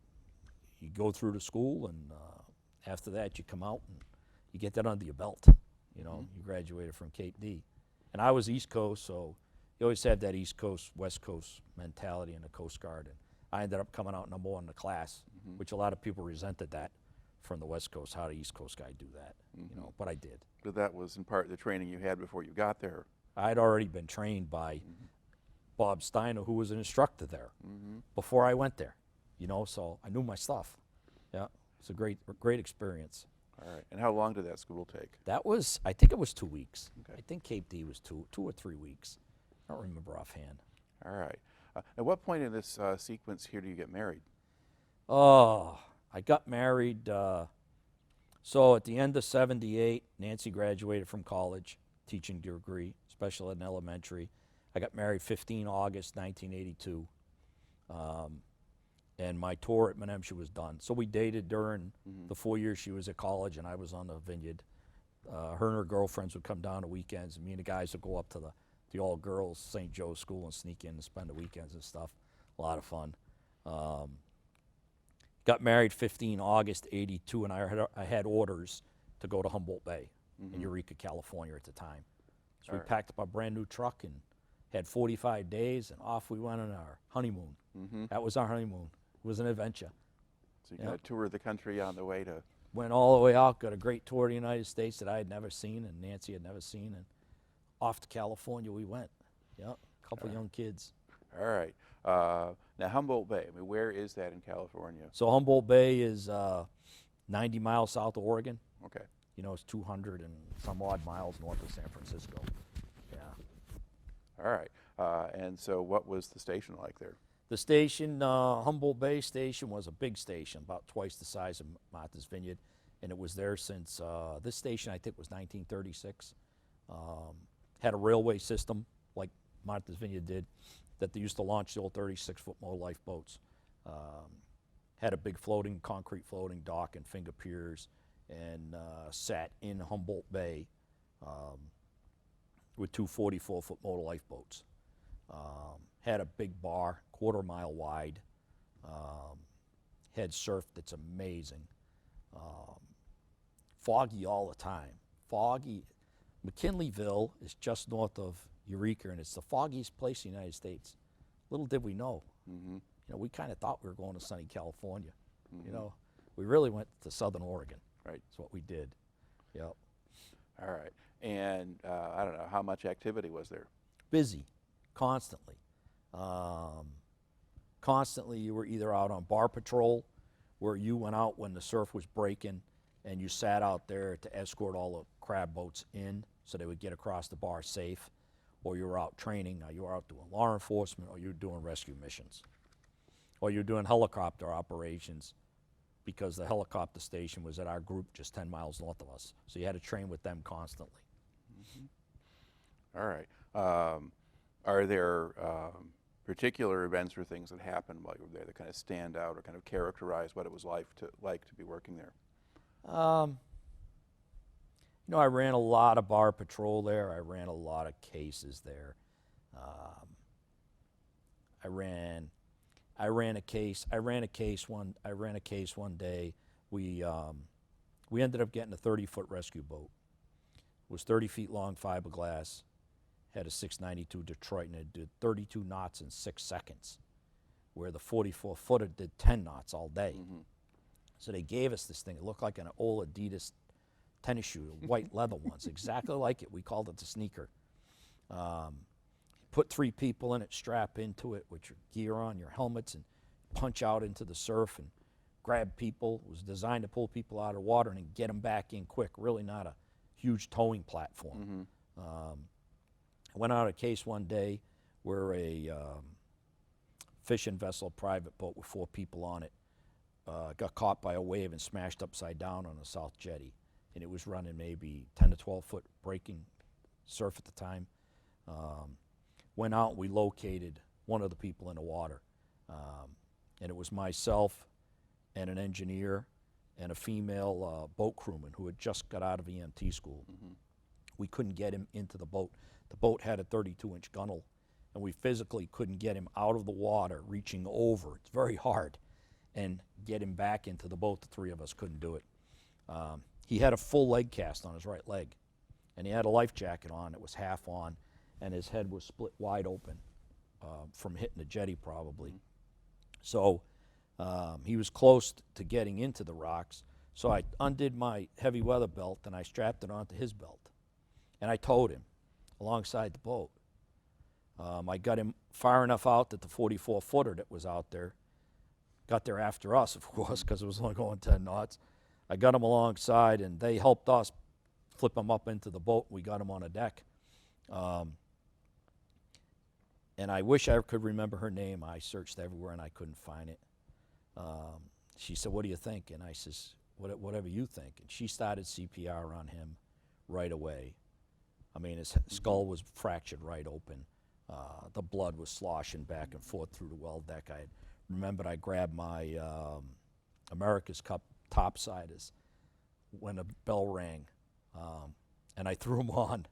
go through the school, and after that you come out and you get that under your belt. You know, you graduated from Cape D. And I was East Coast, so you always have that East Coast, West Coast mentality in the Coast Guard. And I ended up coming out number 1 in the class, which a lot of people resented that from the West Coast. How the East Coast guy do that? You know, but I did. But that was in part the training you had before you got there. I'd already been trained by Bob Steiner, who was an instructor there before I went there. You know, so I knew my stuff. Yeah, it's a great experience. All right. And how long did that school take? That was, I think it was 2 weeks. Okay. I think Cape D was 2 or 3 weeks. I don't remember offhand. All right. At what point in this sequence here do you get married? Oh, I got married. So at the end of '78, Nancy graduated from college, teaching degree, special ed and elementary. I got married 15 August 1982. And my tour at Menemsha was done. So we dated during the 4 years she was at college and I was on the vineyard. Her and her girlfriends would come down on weekends, and me and the guys would go up to the all-girls St. Joe's School and sneak in and spend the weekends and stuff. A lot of fun. Got married 15 August 82, and I had orders to go to Humboldt Bay in Eureka, California at the time. So we packed up our brand new truck and had 45 days, and off we went on our honeymoon. That was our honeymoon. It was an adventure. So you kind of toured the country on the way to... Went all the way out, got a great tour of the United States that I had never seen and Nancy had never seen, and off to California we went. Yep, a couple young kids. All right. Now, Humboldt Bay, I mean, where is that in California? So Humboldt Bay is 90 miles south of Oregon. Okay. You know, it's 200 and some odd miles north of San Francisco. Yeah. All right. And so what was the station like there? The station, Humboldt Bay Station, was a big station, about twice the size of Martha's Vineyard, and it was there since, this station I think was 1936. Had a railway system like Martha's Vineyard did, that they used to launch the old 36-foot motor lifeboats. Had a big concrete floating dock and finger piers, and sat in Humboldt Bay with two 44-foot motor lifeboats. Had a big bar, quarter-mile wide. Had surf that's amazing. Foggy all the time. Foggy. McKinleyville is just north of Eureka, and it's the foggiest place in the United States. Little did we know. You know, we kind of thought we were going to sunny California. You know, we really went to Southern Oregon. Right. That's what we did. Yep. All right. And I don't know, how much activity was there? Busy, constantly. Constantly you were either out on bar patrol, where you went out when the surf was breaking, and you sat out there to escort all the crab boats in so they would get across the bar safe, or you were out training. Now you were out doing law enforcement, or you were doing rescue missions, or you were doing helicopter operations, because the helicopter station was at our group just 10 miles north of us. So you had to train with them constantly. All right. Are there particular events or things that happened while you were there that kind of stand out or kind of characterize what it was like to be working there? You know, I ran a lot of bar patrol there. I ran a lot of cases there. I ran a case one day. We ended up getting a 30-foot rescue boat. It was 30 feet long, fiberglass, had a 692 Detroit, and it did 32 knots in 6 seconds, where the 44-footer did 10 knots all day. So they gave us this thing. It looked like an old Adidas tennis shoe, white leather ones, exactly like it. We called it the sneaker. Put 3 people in it, strap into it with your gear on, your helmets, and punch out into the surf and grab people. It was designed to pull people out of water and get them back in quick, really not a huge towing platform. I went out a case one day where a fishing vessel, private boat with 4 people on it, got caught by a wave and smashed upside down on the South Jetty. And it was running maybe 10 to 12 foot breaking surf at the time. Went out, we located one of the people in the water. And it was myself and an engineer and a female boat crewman who had just got out of EMT school. We couldn't get him into the boat. The boat had a 32-inch gunnel, and we physically couldn't get him out of the water, reaching over. It's very hard. And get him back into the boat. The 3 of us couldn't do it. He had a full leg cast on his right leg, and he had a life jacket on that was half on, and his head was split wide open from hitting the jetty probably. So he was close to getting into the rocks, so I undid my heavy weather belt and I strapped it onto his belt, and I towed him alongside the boat. I got him far enough out that the 44-footer that was out there got there after us, of course, because it was only going 10 knots. I got him alongside, and they helped us flip him up into the boat. We got him on a deck. And I wish I could remember her name. I searched everywhere, and I couldn't find it. She said, "What do you think?" And I says, "Whatever you think." And she started CPR on him right away. I mean, his skull was fractured right open. The blood was sloshing back and forth through the well deck. I remembered I grabbed my America's Cup topsiders when a bell rang, and I threw them on,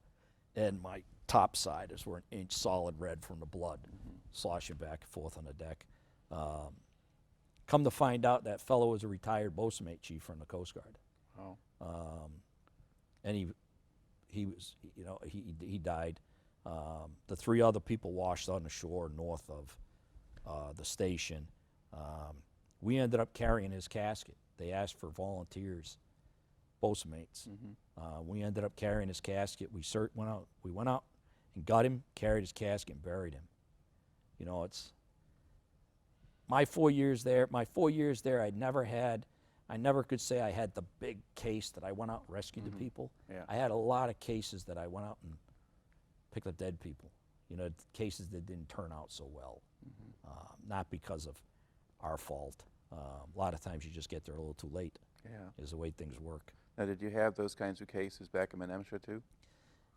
and my topsiders were an inch solid red from the blood, sloshing back and forth on the deck. Come to find out, that fellow was a retired boatswain chief from the Coast Guard. Oh. And he died. The 3 other people washed on the shore north of the station. We ended up carrying his casket. They asked for volunteers, boatmates. We ended up carrying his casket. We went out and got him, carried his casket, and buried him. You know, it's my 4 years there. I never could say I had the big case that I went out and rescued the people. Yeah. I had a lot of cases that I went out and picked up dead people. You know, cases that didn't turn out so well, not because of our fault. A lot of times you just get there a little too late. Yeah. Is the way things work. Now, did you have those kinds of cases back in Menemsha too?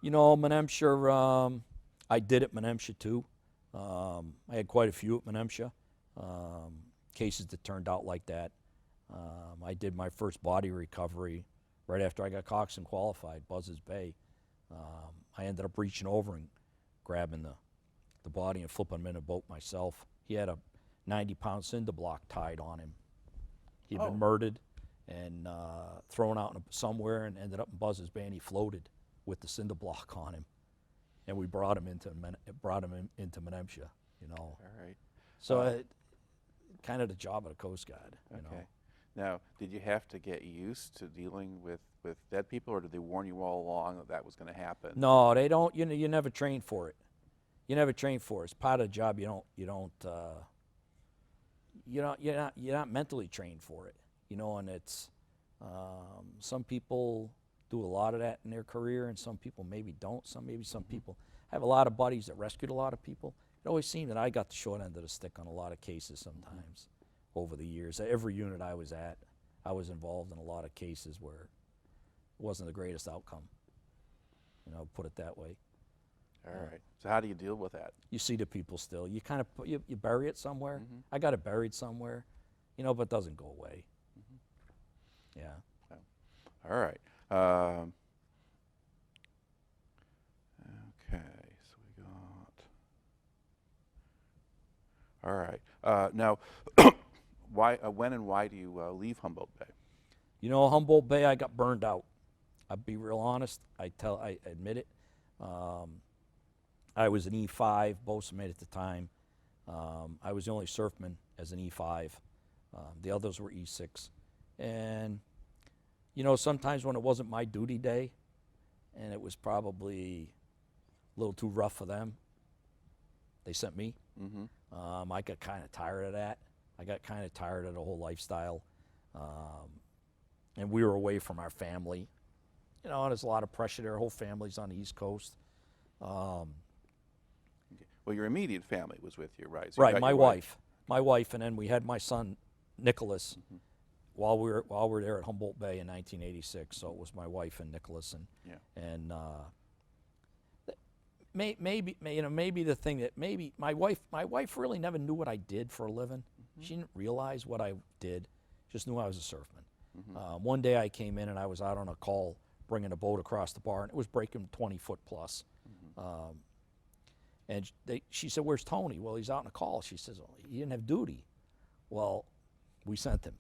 You know, Menemsha, I did at Menemsha too. I had quite a few at Menemsha, cases that turned out like that. I did my first body recovery right after I got coxswain qualified, Buzzards Bay. I ended up reaching over and grabbing the body and flipping him in a boat myself. He had a 90-pound cinder block tied on him. He'd been murdered and thrown out somewhere and ended up in Buzzards Bay, and he floated with the cinder block on him. And we brought him into Menemsha, you know. All right. So kind of the job of the Coast Guard, you know. Now, did you have to get used to dealing with dead people, or did they warn you all along that was going to happen? No, they don't. You know, you never train for it. You never train for it. It's part of the job. You're not mentally trained for it. You know, and it's some people do a lot of that in their career, and some people maybe don't. Some people. I have a lot of buddies that rescued a lot of people. It always seemed that I got the short end of the stick on a lot of cases sometimes over the years. Every unit I was at, I was involved in a lot of cases where it wasn't the greatest outcome. You know, put it that way. All right. So how do you deal with that? You see the people still. You kind of you bury it somewhere. I got it buried somewhere, you know, but it doesn't go away. Yeah. Oh. All right. Okay. So we got. All right. Now, when and why do you leave Humboldt Bay? You know, Humboldt Bay, I got burned out. I'll be real honest. I admit it. I was an E5 boatswain at the time. I was the only surfman as an E5. The others were E6. And, you know, sometimes when it wasn't my duty day and it was probably a little too rough for them, they sent me. I got kind of tired of that. I got kind of tired of the whole lifestyle. And we were away from our family. You know, there's a lot of pressure there. Our whole family's on the East Coast. Well, your immediate family was with you, right? So right, my wife, and then we had my son, Nicholas, while we were there at Humboldt Bay in 1986. So it was my wife and Nicholas, and maybe the thing that maybe my wife really never knew what I did for a living. She didn't realize what I did. Just knew I was a surfman. One day I came in and I was out on a call bringing a boat across the bar, and it was breaking 20 foot plus. And she said, "Where's Tony?" "Well, he's out on a call." She says, "Oh, he didn't have duty." Well, we sent him.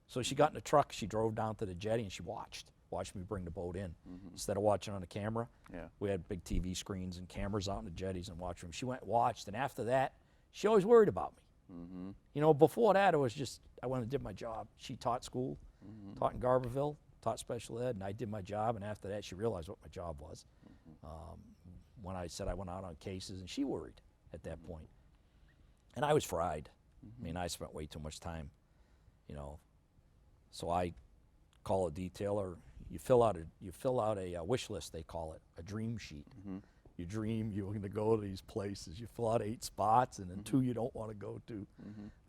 So she got in the truck, she drove down to the jetty, and she watched me bring the boat in. Instead of watching on the camera, we had big TV screens and cameras out in the jetties and watched them. She went and watched, and after that, she always worried about me. You know, before that, it was just, I went and did my job. She taught school, taught in Garberville, taught special ed, and I did my job, and after that, she realized what my job was. When I said I went out on cases, and she worried at that point. And I was fried. I mean, I spent way too much time, you know. So I call a detailer. You fill out a wish list, they call it, a dream sheet. You dream you're going to go to these places. You fill out 8 spots, and then 2 you don't want to go to.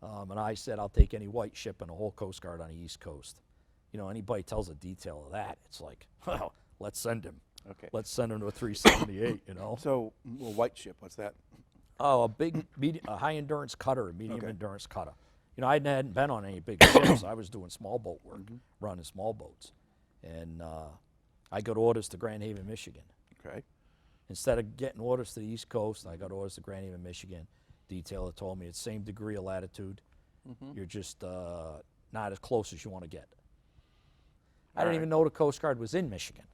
And I said, I'll take any white ship in the whole Coast Guard on the East Coast. You know, anybody tells a detail of that, it's like, well, let's send him. Okay. Let's send him to a 378, you know. So, well, white ship, what's that? Oh, a high endurance cutter, a medium endurance cutter. You know, I hadn't been on any big ships. I was doing small boat work, running small boats. And I got orders to Grand Haven, Michigan. Okay. Instead of getting orders to the East Coast, I got orders to Grand Haven, Michigan. Detailer told me it's same degree of latitude. You're just not as close as you want to get. I didn't even know the Coast Guard was in Michigan.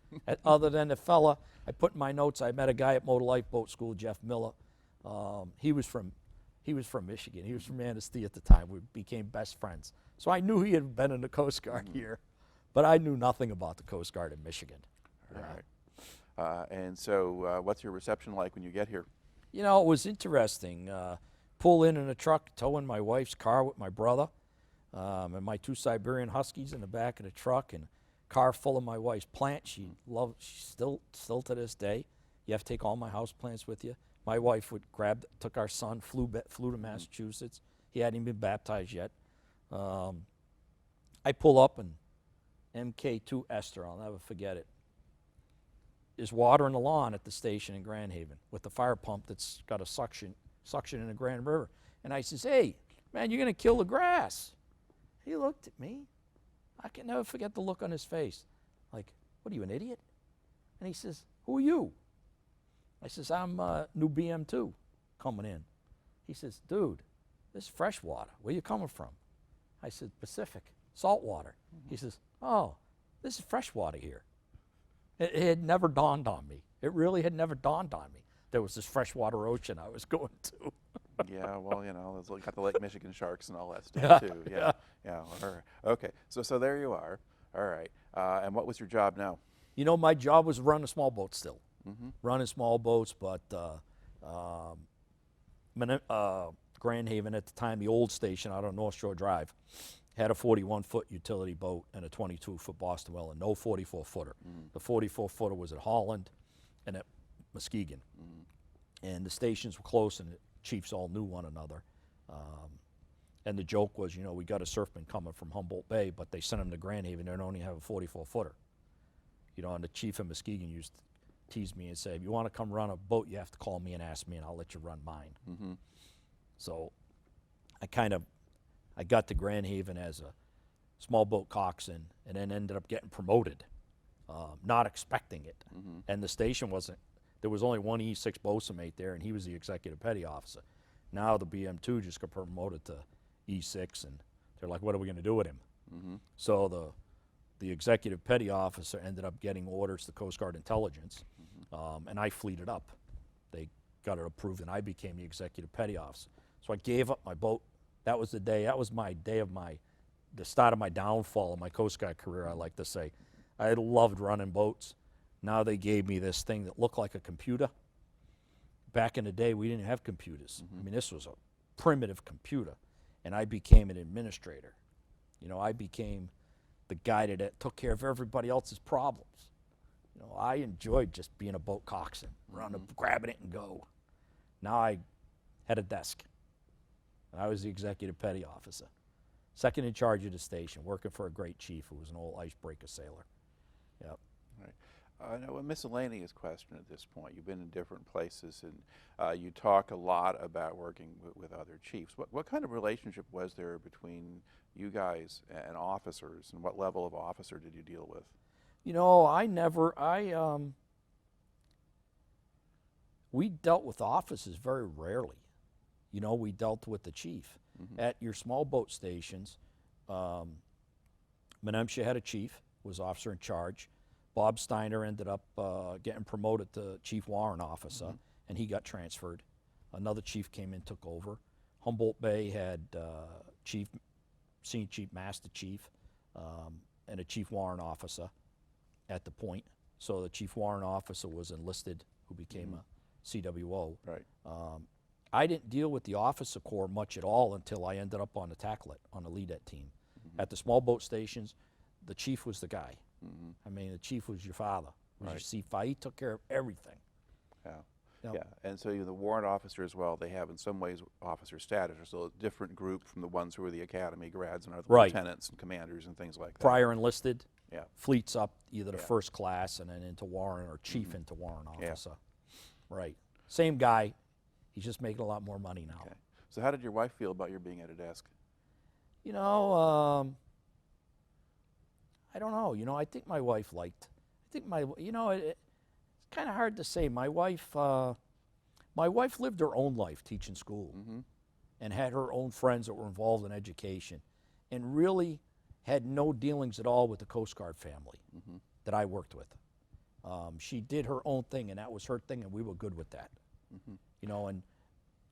Other than the fella, I put in my notes, I met a guy at Motor Lifeboat School, Jeff Miller. He was from Michigan. He was from Manistee at the time. We became best friends. So I knew he had been in the Coast Guard here, but I knew nothing about the Coast Guard in Michigan. All right. And so what's your reception like when you get here? You know, it was interesting. Pull in a truck, towing my wife's car with my brother, and my 2 Siberian Huskies in the back of the truck, and a car full of my wife's plants. She still to this day. You have to take all my house plants with you. My wife took our son, flew to Massachusetts. He hadn't even been baptized yet. I pull up, and MK2 Esther, I'll never forget it, is watering the lawn at the station in Grand Haven with the fire pump that's got a suction in the Grand River. And I says, hey, man, you're going to kill the grass. He looked at me. I can never forget the look on his face. Like, what are you, an idiot? And he says, who are you? I says, I'm new BM2 coming in. He says, dude, this is fresh water. Where you coming from? I said, Pacific, salt water. He says, oh, this is fresh water here. It had never dawned on me. It really had never dawned on me. There was this freshwater ocean I was going to. Yeah, well, you know, there's got the Lake Michigan sharks and all that stuff too. Yeah. All right. Okay, so there you are. All right. And what was your job now? You know, my job was running small boats still. Running small boats, but Grand Haven at the time, the old station out on North Shore Drive, had a 41-foot utility boat and a 22-foot Boston Whaler, no 44-footer. The 44-footer was at Holland and at Muskegon. And the stations were close, and the chiefs all knew one another. And the joke was, you know, we got a surfman coming from Humboldt Bay, but they sent him to Grand Haven. They only have a 44-footer. You know, and the chief of Muskegon used to tease me and say, if you want to come run a boat, you have to call me and ask me, and I'll let you run mine. So I got to Grand Haven as a small boat coxswain, and then ended up getting promoted, not expecting it. And the station wasn't, there was only one E6 boatswain mate there, and he was the executive petty officer. Now the BM2 just got promoted to E6, and they're like, what are we going to do with him? So the executive petty officer ended up getting orders to Coast Guard Intelligence, and I fleeted up. They got it approved, and I became the executive petty officer. So I gave up my boat. That was the day, that was my day of the start of my downfall in my Coast Guard career, I like to say. I loved running boats. Now they gave me this thing that looked like a computer. Back in the day, we didn't have computers. I mean, this was a primitive computer, and I became an administrator. You know, I became the guy that took care of everybody else's problems. You know, I enjoyed just being a boat coxswain, running, grabbing it and go. Now I had a desk. I was the executive petty officer, second in charge of the station, working for a great chief who was an old icebreaker sailor. Yep. Right. Now, a miscellaneous question at this point. You've been in different places, and you talk a lot about working with other chiefs. What kind of relationship was there between you guys and officers, and what level of officer did you deal with? You know, we dealt with officers very rarely. You know, we dealt with the chief. At your small boat stations, Menemsha had a chief, was officer in charge. Bob Steiner ended up getting promoted to chief warrant officer, and he got transferred. Another chief came in, took over. Humboldt Bay had senior chief, master chief, and a chief warrant officer at the point. So the chief warrant officer was enlisted, who became a CWO. Right. I didn't deal with the officer corps much at all until I ended up on the TACLET, on the LEDET team. At the small boat stations, the chief was the guy. I mean, the chief was your father, was your CFI. He took care of everything. Yeah, and so you're the warrant officer as well. They have, in some ways, officer status, or still a different group from the ones who are the academy grads and are the lieutenants and commanders and things like that. Prior enlisted, fleets up either to first class and then into warrant, or chief into warrant officer. Right. Same guy. He's just making a lot more money now. Okay. So how did your wife feel about your being at a desk? You know, I don't know. You know, I think my wife liked. You know, it's kind of hard to say. My wife lived her own life teaching school, and had her own friends that were involved in education, and really had no dealings at all with the Coast Guard family that I worked with. She did her own thing, and that was her thing, and we were good with that. You know, and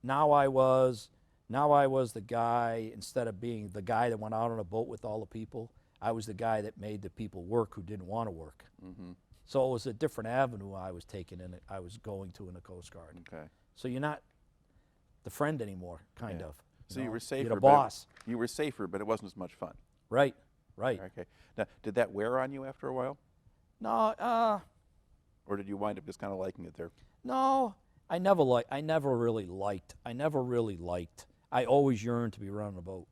now I was the guy, instead of being the guy that went out on a boat with all the people, I was the guy that made the people work who didn't want to work. So it was a different avenue I was taking, and I was going to in the Coast Guard. Okay. So you're not the friend anymore, kind of. So you were safer. You're the boss. You were safer, but it wasn't as much fun. Right, right. Okay. Now, did that wear on you after a while? No, Or did you wind up just kind of liking it there? no. I never really liked. I always yearned to be running a boat.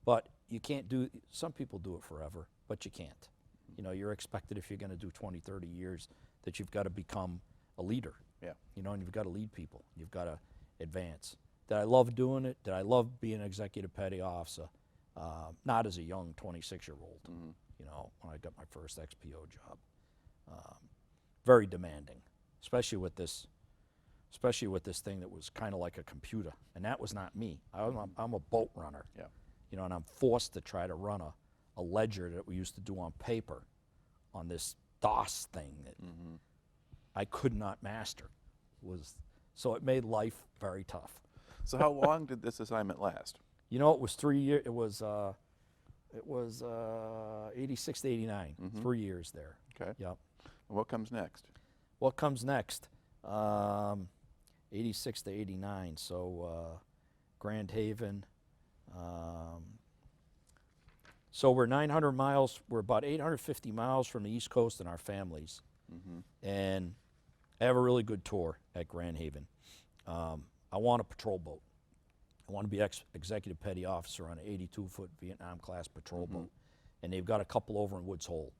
But you can't do, some people do it forever, but you can't. You know, you're expected, if you're going to do 20, 30 years, that you've got to become a leader. Yeah. You know, and you've got to lead people. You've got to advance. Did I love doing it? Did I love being an executive petty officer? Not as a young 26-year-old, you know, when I got my first XPO job. Very demanding, especially with this thing that was kind of like a computer, and that was not me. I'm a boat runner. Yeah. You know, and I'm forced to try to run a ledger that we used to do on paper on this DOS thing that I could not master. So it made life very tough. So how long did this assignment last? You know, it was 3 years. It was 86 to 89, 3 years there. Okay. Yep. And what comes next? What comes next? 86 to 89. So Grand Haven. So we're 900 miles. We're about 850 miles from the East Coast and our families. And I have a really good tour at Grand Haven. I want a patrol boat. I want to be executive petty officer on an 82-foot Vietnam class patrol boat. And they've got a couple over in Woods Hole.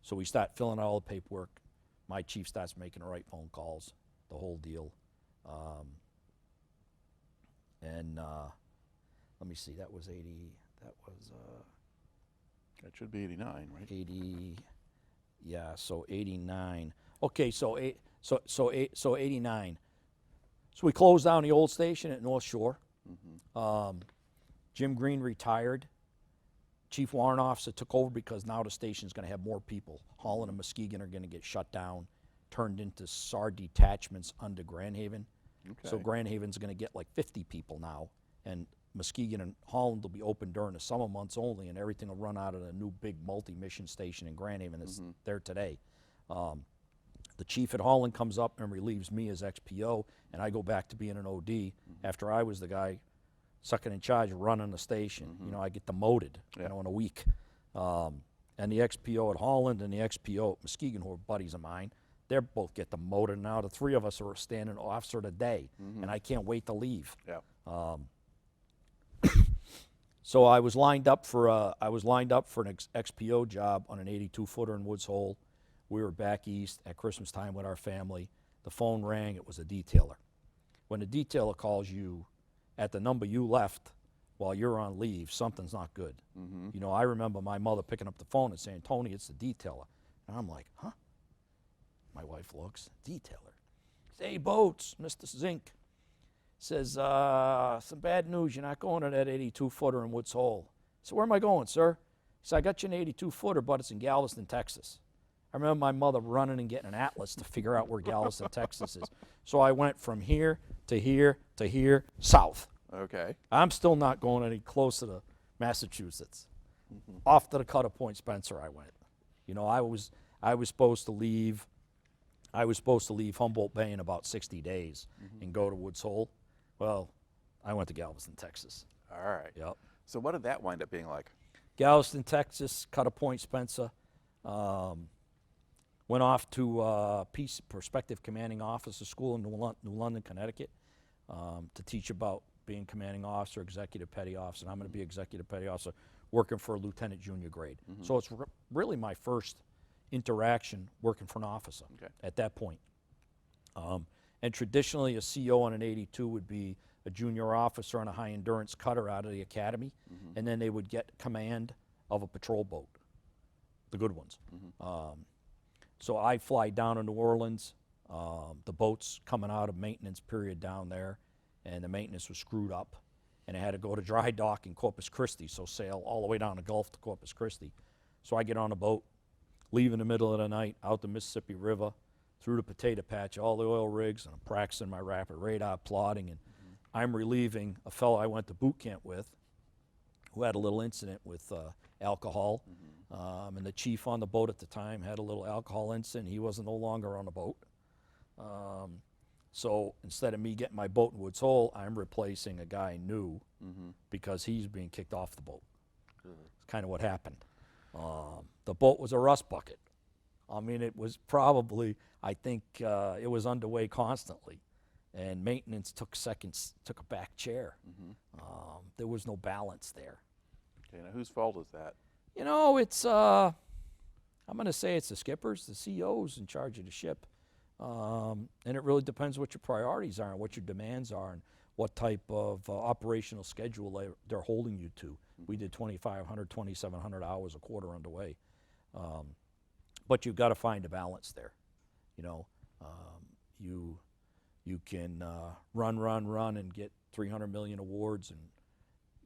So we start filling out all the paperwork. My chief starts making the right phone calls, the whole deal. Let me see, that was 80, that should be 89, right? 80, yeah, so 89. Okay, so 89. So we closed down the old station at North Shore. Jim Green retired. Chief Warrant Officer took over because now the station's going to have more people. Holland and Muskegon are going to get shut down, turned into SAR detachments under Grand Haven. Okay. So Grand Haven's going to get like 50 people now, and Muskegon and Holland will be open during the summer months only, and everything will run out of the new big multi-mission station in Grand Haven that's there today. The chief at Holland comes up and relieves me as XPO, and I go back to being an OD after I was the guy second in charge of running the station. You know, I get demoted, you know, in a week. And the XPO at Holland and the XPO at Muskegon, who are buddies of mine, they both get demoted. Now the three of us are standing officer of the day, and I can't wait to leave. Yeah. So I was lined up for an XPO job on an 82-footer in Woods Hole. We were back east at Christmas time with our family. The phone rang. It was a detailer. When the detailer calls you at the number you left while you're on leave, something's not good. You know, I remember my mother picking up the phone and saying, "Tony, it's the detailer." And I'm like, huh? My wife looks, detailer. "Hey, boats, Mr. Zink." Says, "Some bad news. You're not going to that 82-footer in Woods Hole." So where am I going, sir? He said, "I got you an 82-footer, but it's in Galveston, Texas." I remember my mother running and getting an atlas to figure out where Galveston, Texas is. So I went from here to here to here, south. Okay. I'm still not going any closer to Massachusetts. Off to the Cutter Point Spencer I went. You know, I was supposed to leave Humboldt Bay in about 60 days and go to Woods Hole. Well, I went to Galveston, Texas. All right. Yep. So what did that wind up being like? Galveston, Texas, Cutter Point Spencer. Went off to Peace Prospective Commanding Officer School in New London, Connecticut, to teach about being commanding officer, executive petty officer. And I'm going to be executive petty officer working for a lieutenant junior grade. So it's really my first interaction working for an officer at that point. And traditionally, a CO on an 82 would be a junior officer on a high endurance cutter out of the academy, and then they would get command of a patrol boat, the good ones. So I fly down to New Orleans. The boat's coming out of maintenance period down there, and the maintenance was screwed up. and it had to go to dry dock in Corpus Christi, so sail all the way down the Gulf to Corpus Christi. So I get on a boat, leave in the middle of the night, out the Mississippi River, through the potato patch, all the oil rigs, and I'm practicing my rapid radar plotting, and I'm relieving a fellow I went to boot camp with who had a little incident with alcohol, and the chief on the boat at the time had a little alcohol incident. He was no longer on the boat. So instead of me getting my boat in Woods Hole, I'm replacing a guy new because he's being kicked off the boat. It's kind of what happened. The boat was a rust bucket. I mean, it was probably, I think it was underway constantly, and maintenance took a back chair. There was no balance there. Okay, now whose fault is that? You know, it's, I'm going to say it's the skippers, the COs in charge of the ship. And it really depends what your priorities are and what your demands are and what type of operational schedule they're holding you to. We did 2,500, 2,700 hours a quarter underway. But you've got to find a balance there. You know, you can run and get 300 million awards and,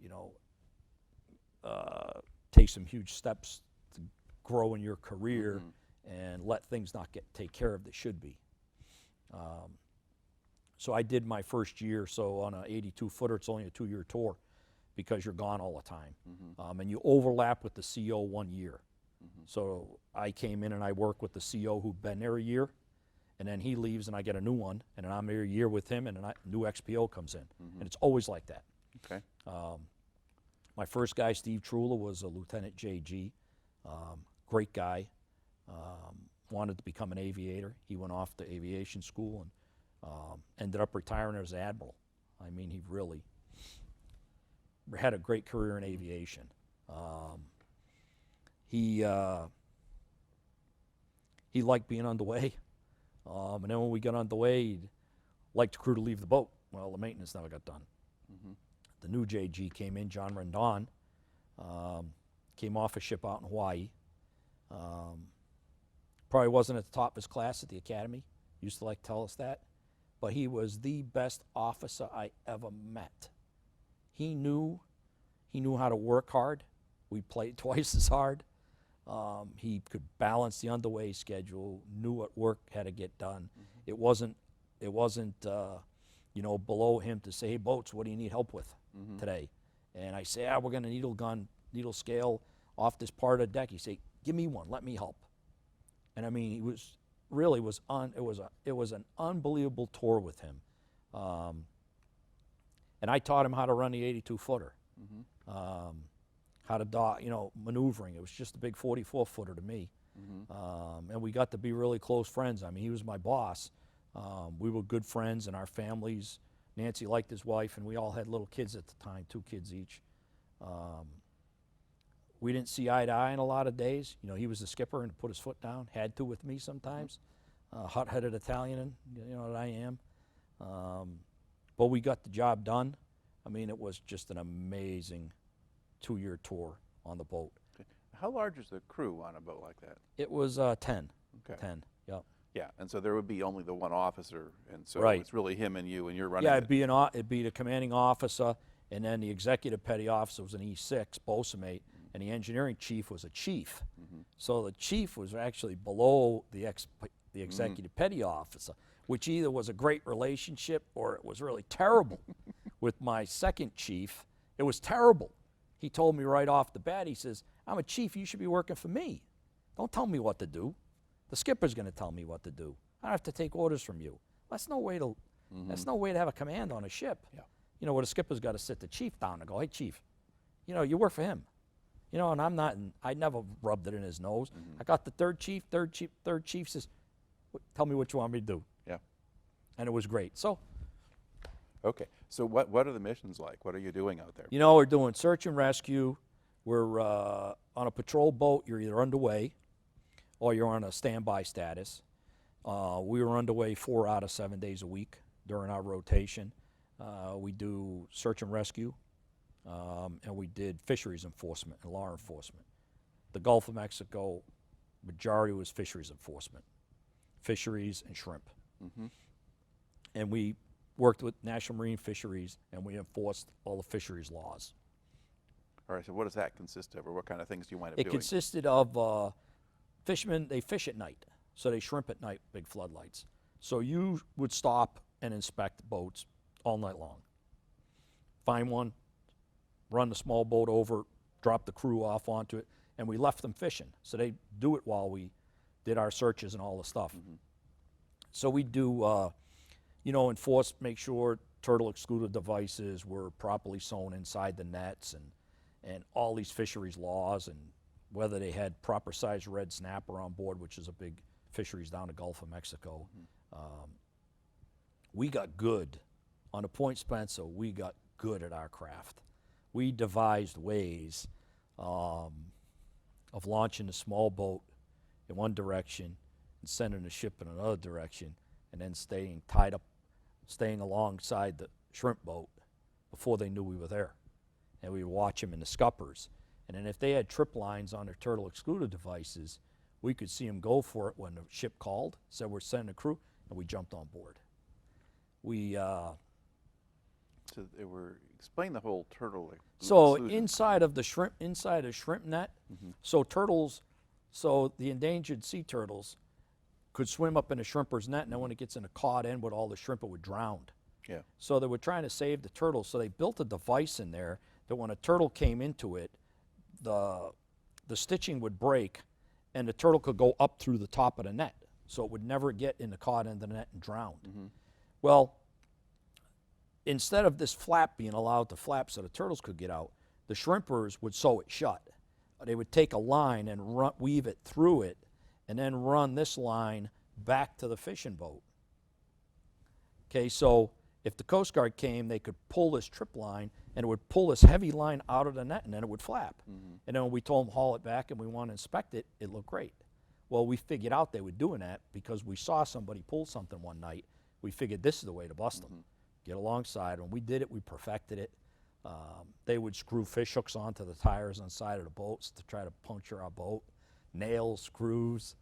you know, take some huge steps to grow in your career and let things not get take care of that should be. So I did my first year, so on an 82-footer, it's only a 2-year tour because you're gone all the time. And you overlap with the CO 1 year. So I came in and I worked with the CO who'd been there a year, and then he leaves and I get a new one, and then I'm there a year with him, and a new XPO comes in. And it's always like that. Okay. My first guy, Steve Trula, was a Lieutenant JG. Great guy. Wanted to become an aviator. He went off to aviation school and ended up retiring as admiral. I mean, he really had a great career in aviation. He liked being underway. And then when we got underway, he'd like the crew to leave the boat. Well, the maintenance never got done. The new JG came in, John Rendon, came off a ship out in Hawaii. Probably wasn't at the top of his class at the academy. Used to like to tell us that. But he was the best officer I ever met. He knew how to work hard. We played twice as hard. He could balance the underway schedule, knew what work had to get done. It wasn't you know, below him to say, hey, boats, what do you need help with today? And I say, we're going to needle scale off this part of the deck. He say, give me one, let me help. And I mean, it was an unbelievable tour with him. And I taught him how to run the 82-footer, how to dock, you know, maneuvering. It was just a big 44-footer to me. And we got to be really close friends. I mean, he was my boss. We were good friends, and our families. Nancy liked his wife, and we all had little kids at the time, 2 kids each. We didn't see eye to eye in a lot of days. You know, he was the skipper and put his foot down, had to with me sometimes. Hot-headed Italian, you know what I am. But we got the job done. I mean, it was just an amazing 2-year tour on the boat. Okay. How large is the crew on a boat like that? It was 10. Okay. 10, yep. Yeah, and so there would be only the one officer, and so Right. it's really him and you, and you're running. Yeah, it'd be the commanding officer, and then the executive petty officer was an E6, bosun mate, and the engineering chief was a chief. So the chief was actually below the executive petty officer, which either was a great relationship or it was really terrible. With my second chief, it was terrible. He told me right off the bat, he says, I'm a chief, you should be working for me. Don't tell me what to do. The skipper's going to tell me what to do. I don't have to take orders from you. That's no way to have a command on a ship. Yeah. You know, where the skipper's got to sit the chief down and go, hey, chief, you know, you work for him. You know, and I never rubbed it in his nose. I got the third chief says, tell me what you want me to do. Yeah. And it was great. So. Okay, so what are the missions like? What are you doing out there? You know, we're doing search and rescue. We're on a patrol boat. You're either underway or you're on a standby status. We were underway 4 out of 7 days a week during our rotation. We do search and rescue, and we did fisheries enforcement and law enforcement. The Gulf of Mexico, majority was fisheries enforcement, fisheries and shrimp. And we worked with National Marine Fisheries, and we enforced all the fisheries laws. All right, so what does that consist of, or what kind of things do you wind up It doing? consisted of fishermen, they fish at night, so they shrimp at night, big floodlights. So you would stop and inspect boats all night long. Find one, run the small boat over, drop the crew off onto it, and we left them fishing. So they do it while we did our searches and all the stuff. So we do, enforce, make sure turtle excluded devices were properly sewn inside the nets, and all these fisheries laws, and whether they had proper size red snapper on board, which is a big fisheries down the Gulf of Mexico. We got good. On the Point Spencer, we got good at our craft. We devised ways of launching a small boat in one direction and sending the ship in another direction, and then staying tied up, staying alongside the shrimp boat before they knew we were there. And we would watch them in the scuppers. And then if they had trip lines on their turtle excluded devices, we could see them go for it when the ship called, said we're sending a crew, and we jumped on board. So they were, explain the whole turtle So exclusion. inside of the shrimp, inside a shrimp net, so turtles, so the endangered sea turtles could swim up in a shrimper's net, and then when it gets in a cod end with all the shrimp, it would drown. Yeah. So they were trying to save the turtles, so they built a device in there that when a turtle came into it, the stitching would break, and the turtle could go up through the top of the net, so it would never get in the cod end of the net and drown. Well, instead of this flap being allowed to flap so the turtles could get out, the shrimpers would sew it shut. They would take a line and weave it through it, and then run this line back to the fishing boat. Okay, so if the Coast Guard came, they could pull this trip line, and it would pull this heavy line out of the net, and then it would flap. And then when we told them haul it back and we want to inspect it, it looked great. Well, we figured out they were doing that because we saw somebody pull something one night. We figured this is the way to bust them. Get alongside. When we did it, we perfected it. They would screw fish hooks onto the tires on the side of the boats to try to puncture our boat. Nails, screws.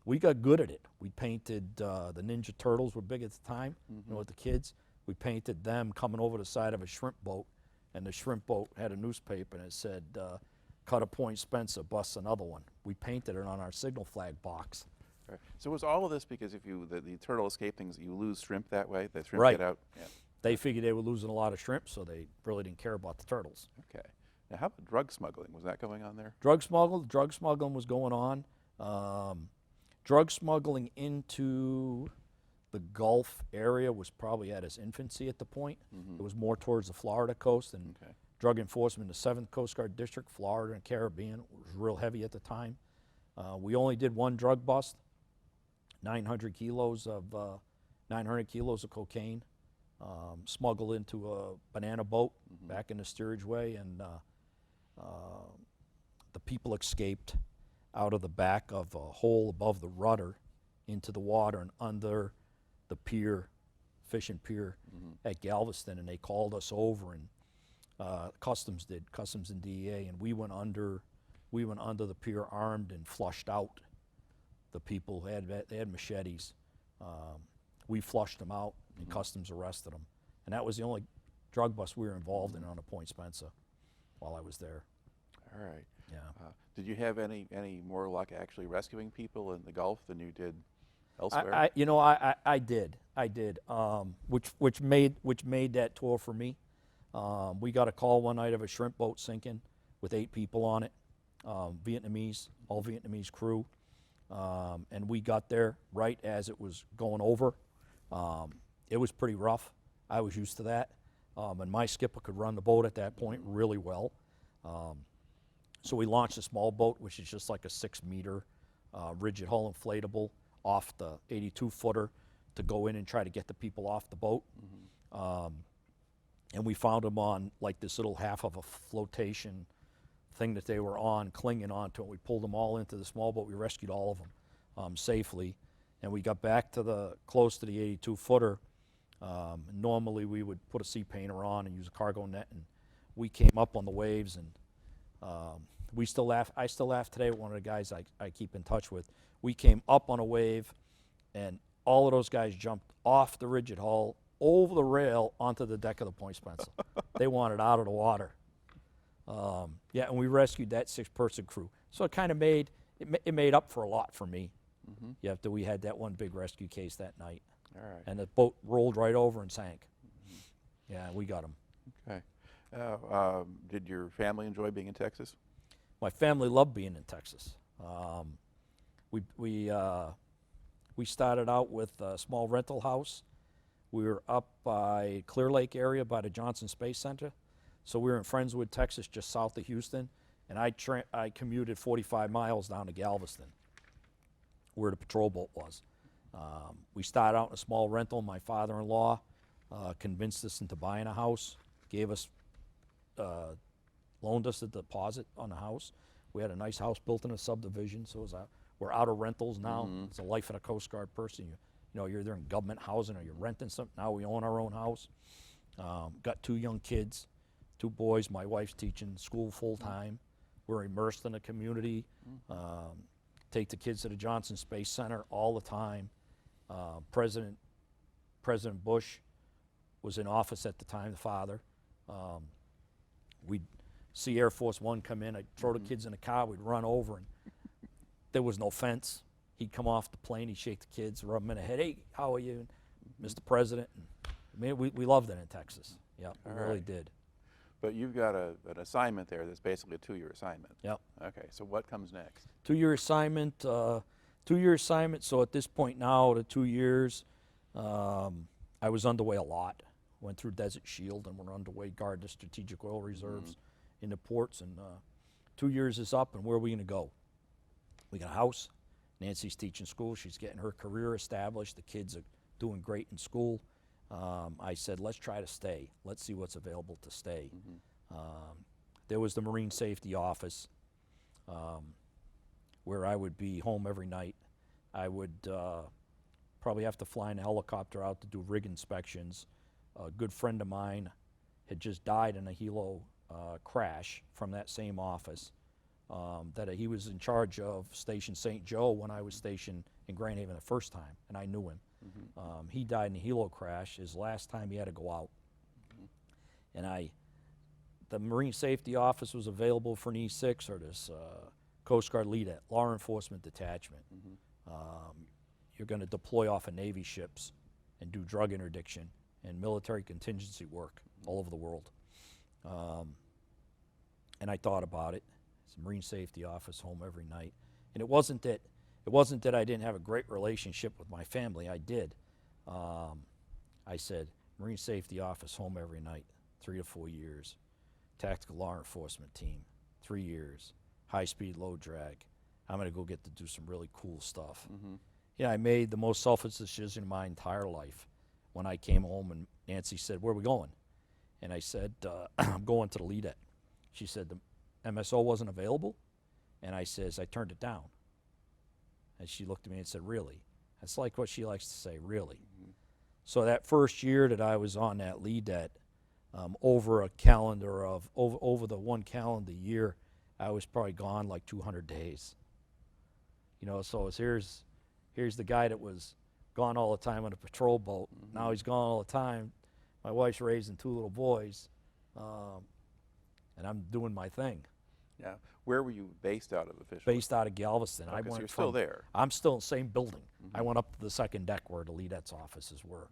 We got good at it. We painted, the Ninja Turtles were big at the time, with the kids. We painted them coming over the side of a shrimp boat, and the shrimp boat had a newspaper and it said, cut a Point Spencer, bust another one. We painted it on our signal flag box. Right. So was all of this because if you, the turtle escape things, you lose shrimp that way? The shrimp Right. get out? Yeah. They figured they were losing a lot of shrimp, so they really didn't care about the turtles. Okay. Now how about drug smuggling? Was that going on there? Drug smuggling was going on. Drug smuggling into the Gulf area was probably at its infancy at the point. It was more towards the Florida coast, and drug enforcement in the 7th Coast Guard District, Florida and Caribbean, was real heavy at the time. We only did one drug bust, 900 kilos of cocaine, smuggled into a banana boat back in the steerage way, and the people escaped out of the back of a hole above the rudder into the water and under the pier, fishing pier at Galveston, and they called us over, and Customs and DEA, and we went under the pier armed and flushed out the people. They had machetes. We flushed them out, and Customs arrested them, and that was the only drug bust we were involved in on the Point Spencer while I was there. All right. Yeah. Did you have any more luck actually rescuing people in the Gulf than you did elsewhere? I did, which made that tour for me. We got a call one night of a shrimp boat sinking with 8 people on it, all Vietnamese crew, and we got there right as it was going over. It was pretty rough. I was used to that, and my skipper could run the boat at that point really well. So we launched a small boat, which is just like a 6-meter rigid hull inflatable off the 82-footer to go in and try to get the people off the boat. And we found them on like this little half of a flotation thing that they were on, clinging onto it. We pulled them all into the small boat. We rescued all of them safely. And we got back to close to the 82-footer. Normally we would put a sea painter on and use a cargo net, and we came up on the waves, and I still laugh today with one of the guys I keep in touch with. We came up on a wave, and all of those guys jumped off the rigid hull over the rail onto the deck of the Point Spencer. They wanted out of the water. Yeah, and we rescued that 6-person crew. So it kind of made up for a lot for me. Yeah, after we had that one big rescue case that night. All right. And the boat rolled right over and sank. Yeah, we got them. Okay. Did your family enjoy being in Texas? My family loved being in Texas. We started out with a small rental house. We were up by Clear Lake area by the Johnson Space Center. So we were in Friendswood, Texas, just south of Houston. And I commuted 45 miles down to Galveston, where the patrol boat was. We started out in a small rental. My father-in-law convinced us into buying a house, loaned us a deposit on the house. We had a nice house built in a subdivision, so we're out of rentals now. It's a life of a Coast Guard person. You're either in government housing or you're renting something. Now we own our own house. Got 2 young kids, 2 boys. My wife's teaching school full-time. We're immersed in the community. Take the kids to the Johnson Space Center all the time. President Bush was in office at the time, the father. We'd see Air Force One come in. I'd throw the kids in the car. We'd run over, and there was no fence. He'd come off the plane. He'd shake the kids, rub them in the head. Hey, how are you, Mr. President? And, we loved it in Texas. Yeah, we really did. But you've got an assignment there that's basically a 2-year assignment. Yep. Okay, so what comes next? 2-year assignment. 2-year assignment. So at this point now, the 2 years, I was underway a lot. Went through Desert Shield and we're underway guard the strategic oil reserves in the ports. And 2 years is up, and where are we going to go? We got a house. Nancy's teaching school. She's getting her career established. The kids are doing great in school. I said, let's try to stay. Let's see what's available to stay. There was the Marine Safety Office, where I would be home every night. I would probably have to fly in a helicopter out to do rig inspections. A good friend of mine had just died in a helo crash from that same office. That he was in charge of Station St. Joe when I was stationed in Grand Haven the first time, and I knew him. He died in a helo crash. His last time he had to go out. And the Marine Safety Office was available for an E6 or this Coast Guard LEDET, Law Enforcement Detachment. You're going to deploy off of Navy ships and do drug interdiction and military contingency work all over the world. And I thought about it. It's a Marine Safety Office, home every night. And it wasn't that I didn't have a great relationship with my family. I did. I said, Marine Safety Office, home every night, 3 to 4 years. Tactical law enforcement team, 3 years. High-speed low drag. I'm going to go get to do some really cool stuff. Yeah, I made the most selfish decision in my entire life. When I came home and Nancy said, where are we going? And I said, I'm going to the LEDET. She said, the MSO wasn't available? And I says, I turned it down. And she looked at me and said, really? That's like what she likes to say, really. So that first year that I was on that LEDET, over the one calendar year, I was probably gone like 200 days. So here's the guy that was gone all the time on a patrol boat. Now he's gone all the time. My wife's raising 2 little boys, and I'm doing my thing. Yeah. Where were you based out of officially? Based out of Galveston. Okay, so you're still there. I'm still in the same building. I went up to the second deck where the LEDET's offices were.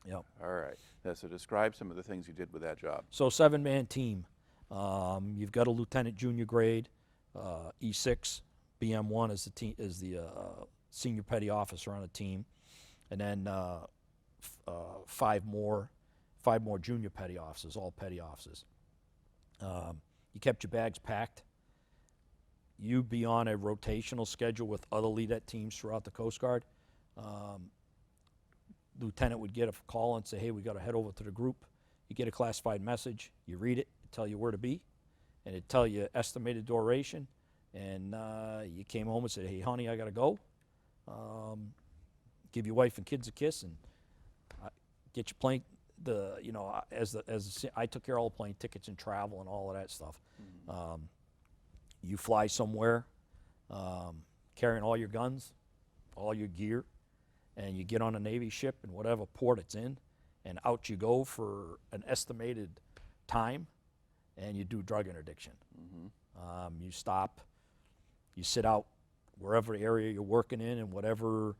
Yep. All right. So describe some of the things you did with that job. So 7-man team. You've got a lieutenant junior grade, E6, BM1 is the senior petty officer on a team, and then 5 more junior petty officers, all petty officers. You kept your bags packed. You'd be on a rotational schedule with other LEDET teams throughout the Coast Guard. Lieutenant would get a call and say, hey, we got to head over to the group. You get a classified message, you read it, tell you where to be, and it'd tell you estimated duration, and you came home and said, hey, honey, I got to go. Give your wife and kids a kiss, and get your plane. I took care of all the plane tickets and travel and all of that stuff. You fly somewhere, carrying all your guns, all your gear, and you get on a Navy ship in whatever port it's in, and out you go for an estimated time, and you do drug interdiction. You stop, you sit out wherever area you're working in, and whatever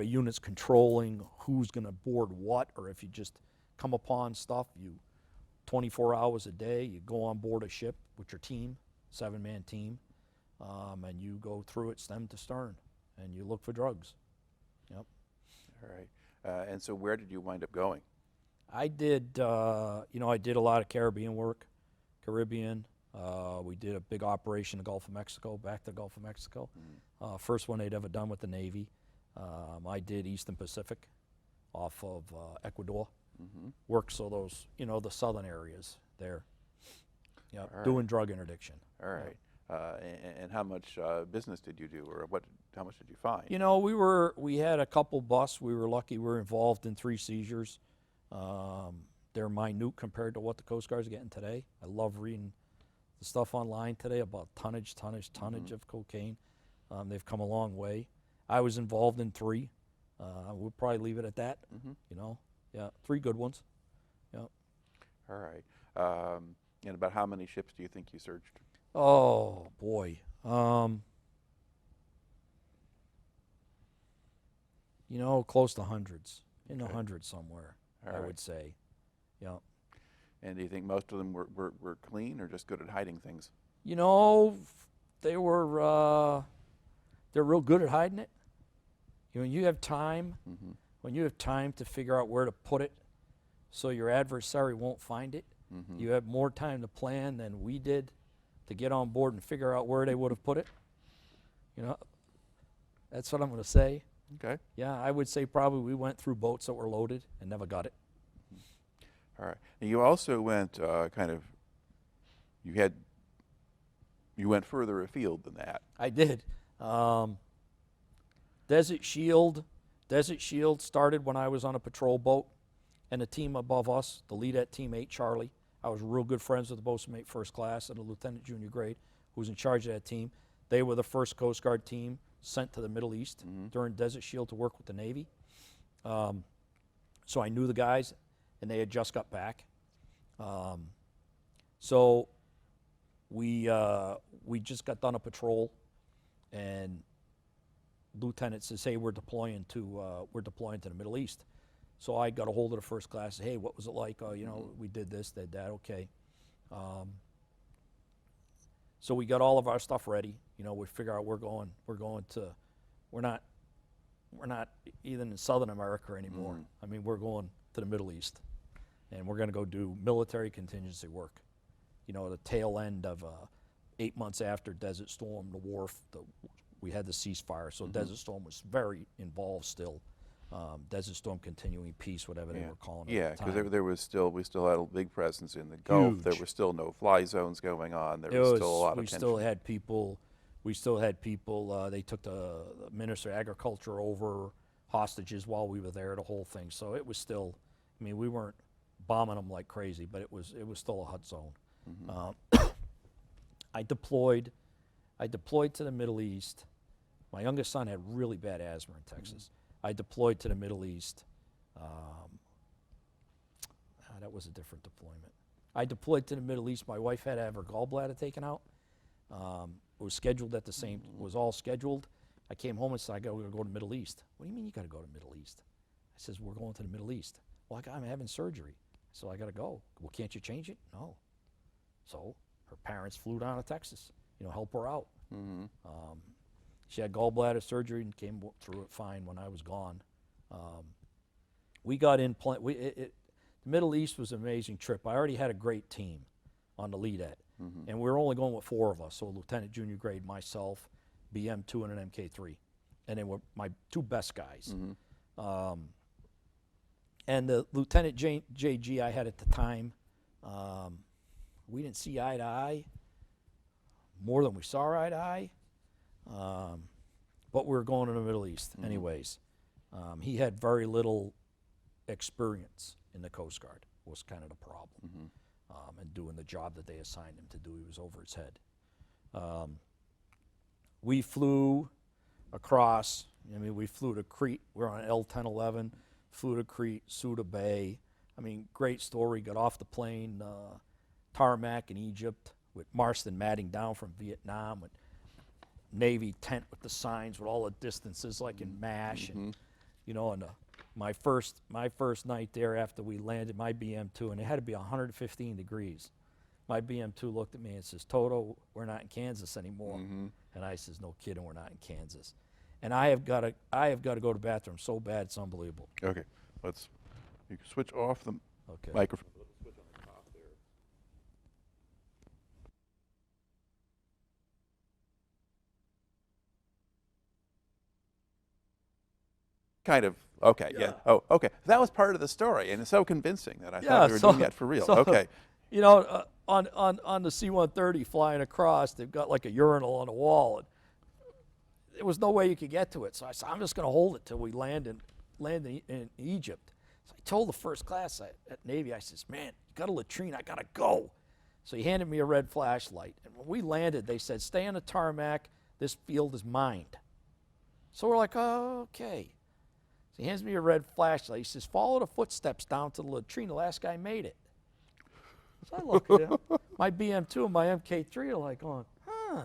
unit's controlling who's going to board what, or if you just come upon stuff, you 24 hours a day, you go on board a ship with your team, 7-man team, and you go through it stem to stern, and you look for drugs. Yep. All right. And so where did you wind up going? I did, I did a lot of Caribbean work, we did a big operation in the Gulf of Mexico, back to the Gulf of Mexico. First one they'd ever done with the Navy. I did Eastern Pacific off of Ecuador. Worked so those, the southern areas there. Yeah, right. Doing drug interdiction. All right. And how much business did you do, or how much did you find? We had a couple busts. We were lucky. We were involved in 3 seizures. They're minute compared to what the Coast Guard's getting today. I love reading the stuff online today about tonnage of cocaine. They've come a long way. I was involved in 3. We'll probably leave it at that. Yeah, 3 good ones. Yeah. All right. And about how many ships do you think you searched? Oh boy. Close to hundreds. In the hundreds somewhere. All I right. would say. Yeah. And do you think most of them were clean or just good at hiding things? They were. They're real good at hiding it. When you have time, when you have time to figure out where to put it, so your adversary won't find it, you have more time to plan than we did to get on board and figure out where they would have put it. That's what I'm going to say. Okay. Yeah, I would say probably we went through boats that were loaded and never got it. All right. And you also went you went further afield than that. I did. Desert Shield started when I was on a patrol boat, and the team above us, the LEDET Team 8 Charlie, I was real good friends with the boatswain first class and the lieutenant junior grade who was in charge of that team. They were the first Coast Guard team sent to the Middle East during Desert Shield to work with the Navy. So I knew the guys, and they had just got back. So we just got done a patrol, and lieutenant says, "Hey, we're deploying to the Middle East." So I got a hold of the first class. Hey, what was it like? We did this, did that. Okay. So we got all of our stuff ready. We figure out we're not even in Southern America anymore. I mean, we're going to the Middle East, and we're going to go do military contingency work. The tail end of 8 months after Desert Storm, the wharf, we had the ceasefire, so Desert Storm was very involved still. Desert Storm Continuing Peace, whatever they were calling it. Yeah, at the time. because we still had a big presence in the Gulf. Huge. There were still no fly zones going on. There was still a lot of we tension. still had people. They took the Minister of Agriculture over hostages while we were there. The whole thing. So it was still. I mean, we weren't bombing them like crazy, but it was still a hot zone. I deployed to the Middle East. My youngest son had really bad asthma in Texas. I deployed to the Middle East. That was a different deployment. I deployed to the Middle East. My wife had to have her gallbladder taken out. It was scheduled at the same. Was all scheduled. I came home and said, "I got to go to the Middle East." "What do you mean you got to go to the Middle East?" I says, "We're going to the Middle East." "Well, I'm having surgery, so I got to go." "Well, can't you change it?" "No." So her parents flew down to Texas, help her out. She had gallbladder surgery and came through it fine when I was gone. We got in. The Middle East was an amazing trip. I already had a great team on the LEDET, and we were only going with 4 of us. So Lieutenant Junior Grade, myself, BM2, and an MK3, and they were my 2 best guys. And the Lieutenant JG I had at the time, we didn't see eye to eye more than we saw eye to eye. But we were going to the Middle East anyways. He had very little experience in the Coast Guard, was kind of the problem. And doing the job that they assigned him to do, he was over his head. We flew across, we flew to Crete. We're on L-1011, Fuda Creek, Suda Bay. I mean, great story. Got off the plane, tarmac in Egypt with Marston matting down from Vietnam, with Navy tent with the signs with all the distances like in MASH, and you know, and my first night there after we landed my BM2, and it had to be 115 degrees. My BM2 looked at me and says, "Toto, we're not in Kansas anymore." And I says, "No kidding, we're not in Kansas." And I have got to go to the bathroom so bad it's unbelievable. Okay, you can switch off the Okay. microphone. Switch on the top there. Kind of, okay, yeah. Oh, okay. That was part of the story, and it's so convincing that I thought we were doing that for real. Okay. You know, on the C-130 flying across, they've got like a urinal on the wall, and there was no way you could get to it. So I said, I'm just going to hold it till we land in Egypt. So I told the first class at Navy, I says, "Man, you got a latrine, I got to go." So he handed me a red flashlight. And when we landed, they said, "Stay on the tarmac, this field is mined." So we're like, "Oh, okay." So he hands me a red flashlight. He says, "Follow the footsteps down to the latrine. The last guy made it." So I look at him. My BM2 and my MK3 are like going, huh.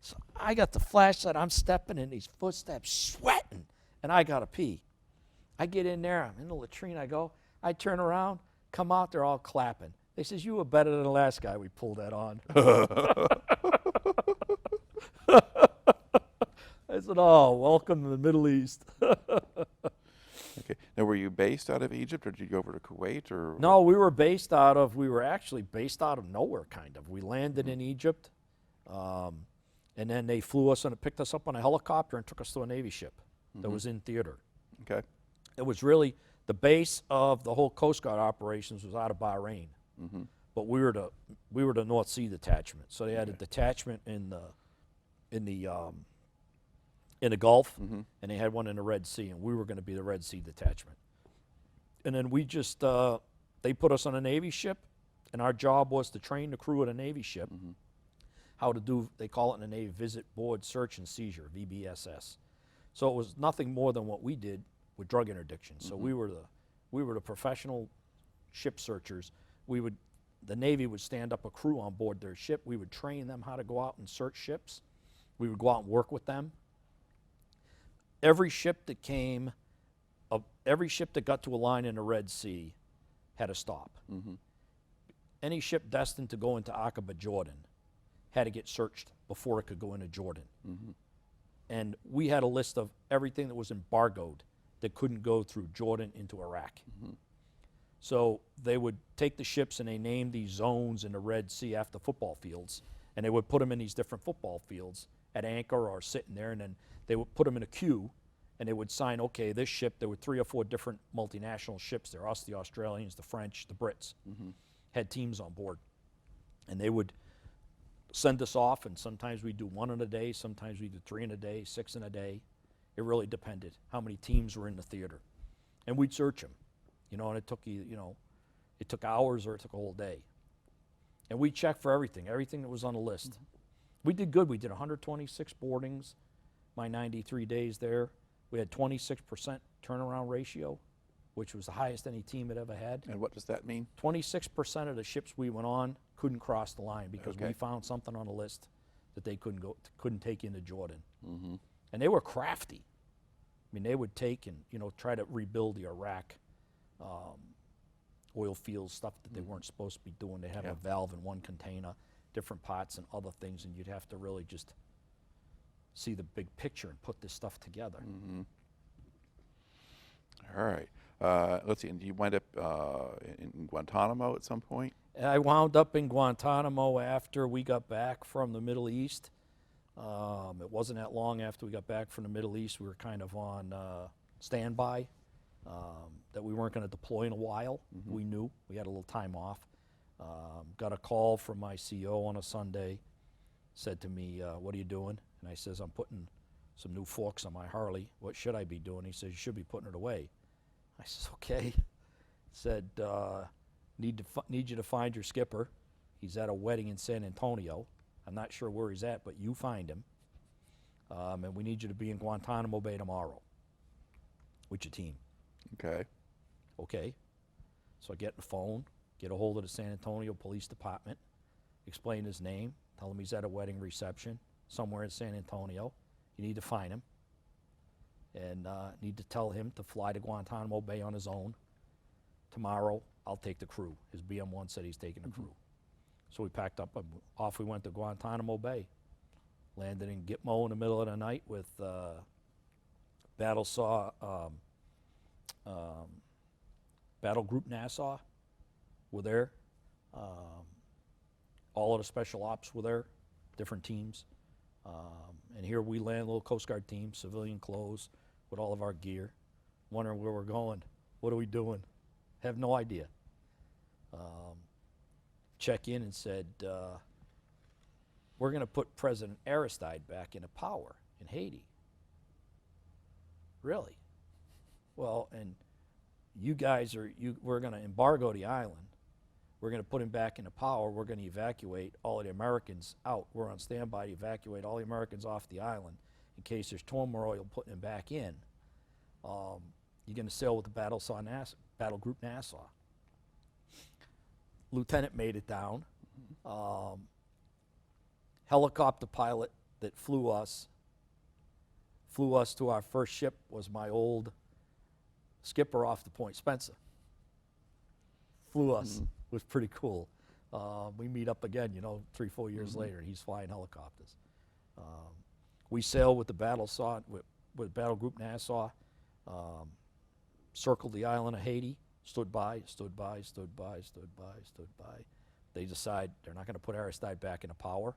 So I got the flashlight. I'm stepping in these footsteps, sweating, and I got to pee. I get in there. I'm in the latrine. I go. I turn around, come out. They're all clapping. They says, "You were better than the last guy we pulled that on." I said, "Oh, welcome to the Middle East." Okay. Now, were you based out of Egypt, or did you go over to Kuwait, or? No, we were actually based out of nowhere, kind of. We landed in Egypt, and then they picked us up on a helicopter and took us to a Navy ship that was in theater. Okay. It was really, the base of the whole Coast Guard operations was out of Bahrain, but we were the North Sea Detachment. So they had a detachment in the Gulf, and they had one in the Red Sea, and we were going to be the Red Sea Detachment. And then we just, they put us on a Navy ship, and our job was to train the crew of a Navy ship how to do, they call it in the Navy, visit, board, search, and seizure, VBSS. So it was nothing more than what we did with drug interdiction. So we were the professional ship searchers. The Navy would stand up a crew on board their ship. We would train them how to go out and search ships. We would go out and work with them. Every ship that got to a line in the Red Sea had a stop. Any ship destined to go into Aqaba, Jordan, had to get searched before it could go into Jordan. And we had a list of everything that was embargoed that couldn't go through Jordan into Iraq. So they would take the ships and they named these zones in the Red Sea after football fields, and they would put them in these different football fields at anchor or sitting there, and then they would put them in a queue, and they would sign, okay, this ship, there were 3 or 4 different multinational ships there, us, the Australians, the French, the Brits, had teams on board. And they would send us off, and sometimes we'd do 1 in a day, sometimes we'd do 3 in a day, 6 in a day. It really depended how many teams were in the theater. And we'd search them, and it took it took hours or it took a whole day. And we checked for everything that was on the list. We did good. We did 126 boardings, my 93 days there. We had 26% turnaround ratio, which was the highest any team had ever had. And what does that mean? 26% of the ships we went on couldn't cross the line because we found something on the list that they couldn't take into Jordan. And they were crafty. I mean, they would take and try to rebuild the Iraq oil fields, stuff that they weren't supposed to be doing. They have a valve in one container, different pots and other things, and you'd have to really just see the big picture and put this stuff together. All right. Let's see, and you wind up in Guantanamo at some point? I wound up in Guantanamo after we got back from the Middle East. It wasn't that long after we got back from the Middle East. We were kind of on standby, that we weren't going to deploy in a while. We knew. We had a little time off. Got a call from my CO on a Sunday, said to me, "What are you doing?" And I says, "I'm putting some new forks on my Harley. What should I be doing?" He says, "You should be putting it away." I says, "Okay." Said, need you to find your skipper. He's at a wedding in San Antonio. I'm not sure where he's at, but you find him. And we need you to be in Guantánamo Bay tomorrow with your team." Okay. Okay. So I get the phone, get a hold of the San Antonio Police Department, explain his name, tell him he's at a wedding reception somewhere in San Antonio. You need to find him. And need to tell him to fly to Guantánamo Bay on his own. Tomorrow, I'll take the crew. His BM1 said he's taking the crew. So we packed up, and off we went to Guantánamo Bay. Landed in Gitmo in the middle of the night with Battle Group Nassau were there. All of the special ops were there, different teams. And here we land, little Coast Guard team, civilian clothes, with all of our gear, wondering where we're going. What are we doing? Have no idea. Check in and said, we're going to put President Aristide back into power in Haiti. Really? Well, and you guys we're going to embargo the island. We're going to put him back into power. We're going to evacuate all of the Americans out. We're on standby to evacuate all the Americans off the island in case there's turmoil putting him back in. You're going to sail with the Battle Group Nassau. Lieutenant made it down. Helicopter pilot that flew us to our first ship was my old skipper off the Point Spencer. Flew us. It was pretty cool. We meet up again, 3-4 years later, and he's flying helicopters. We sailed with the with Battle Group Nassau, circled the island of Haiti, stood by. They decide they're not going to put Aristide back into power,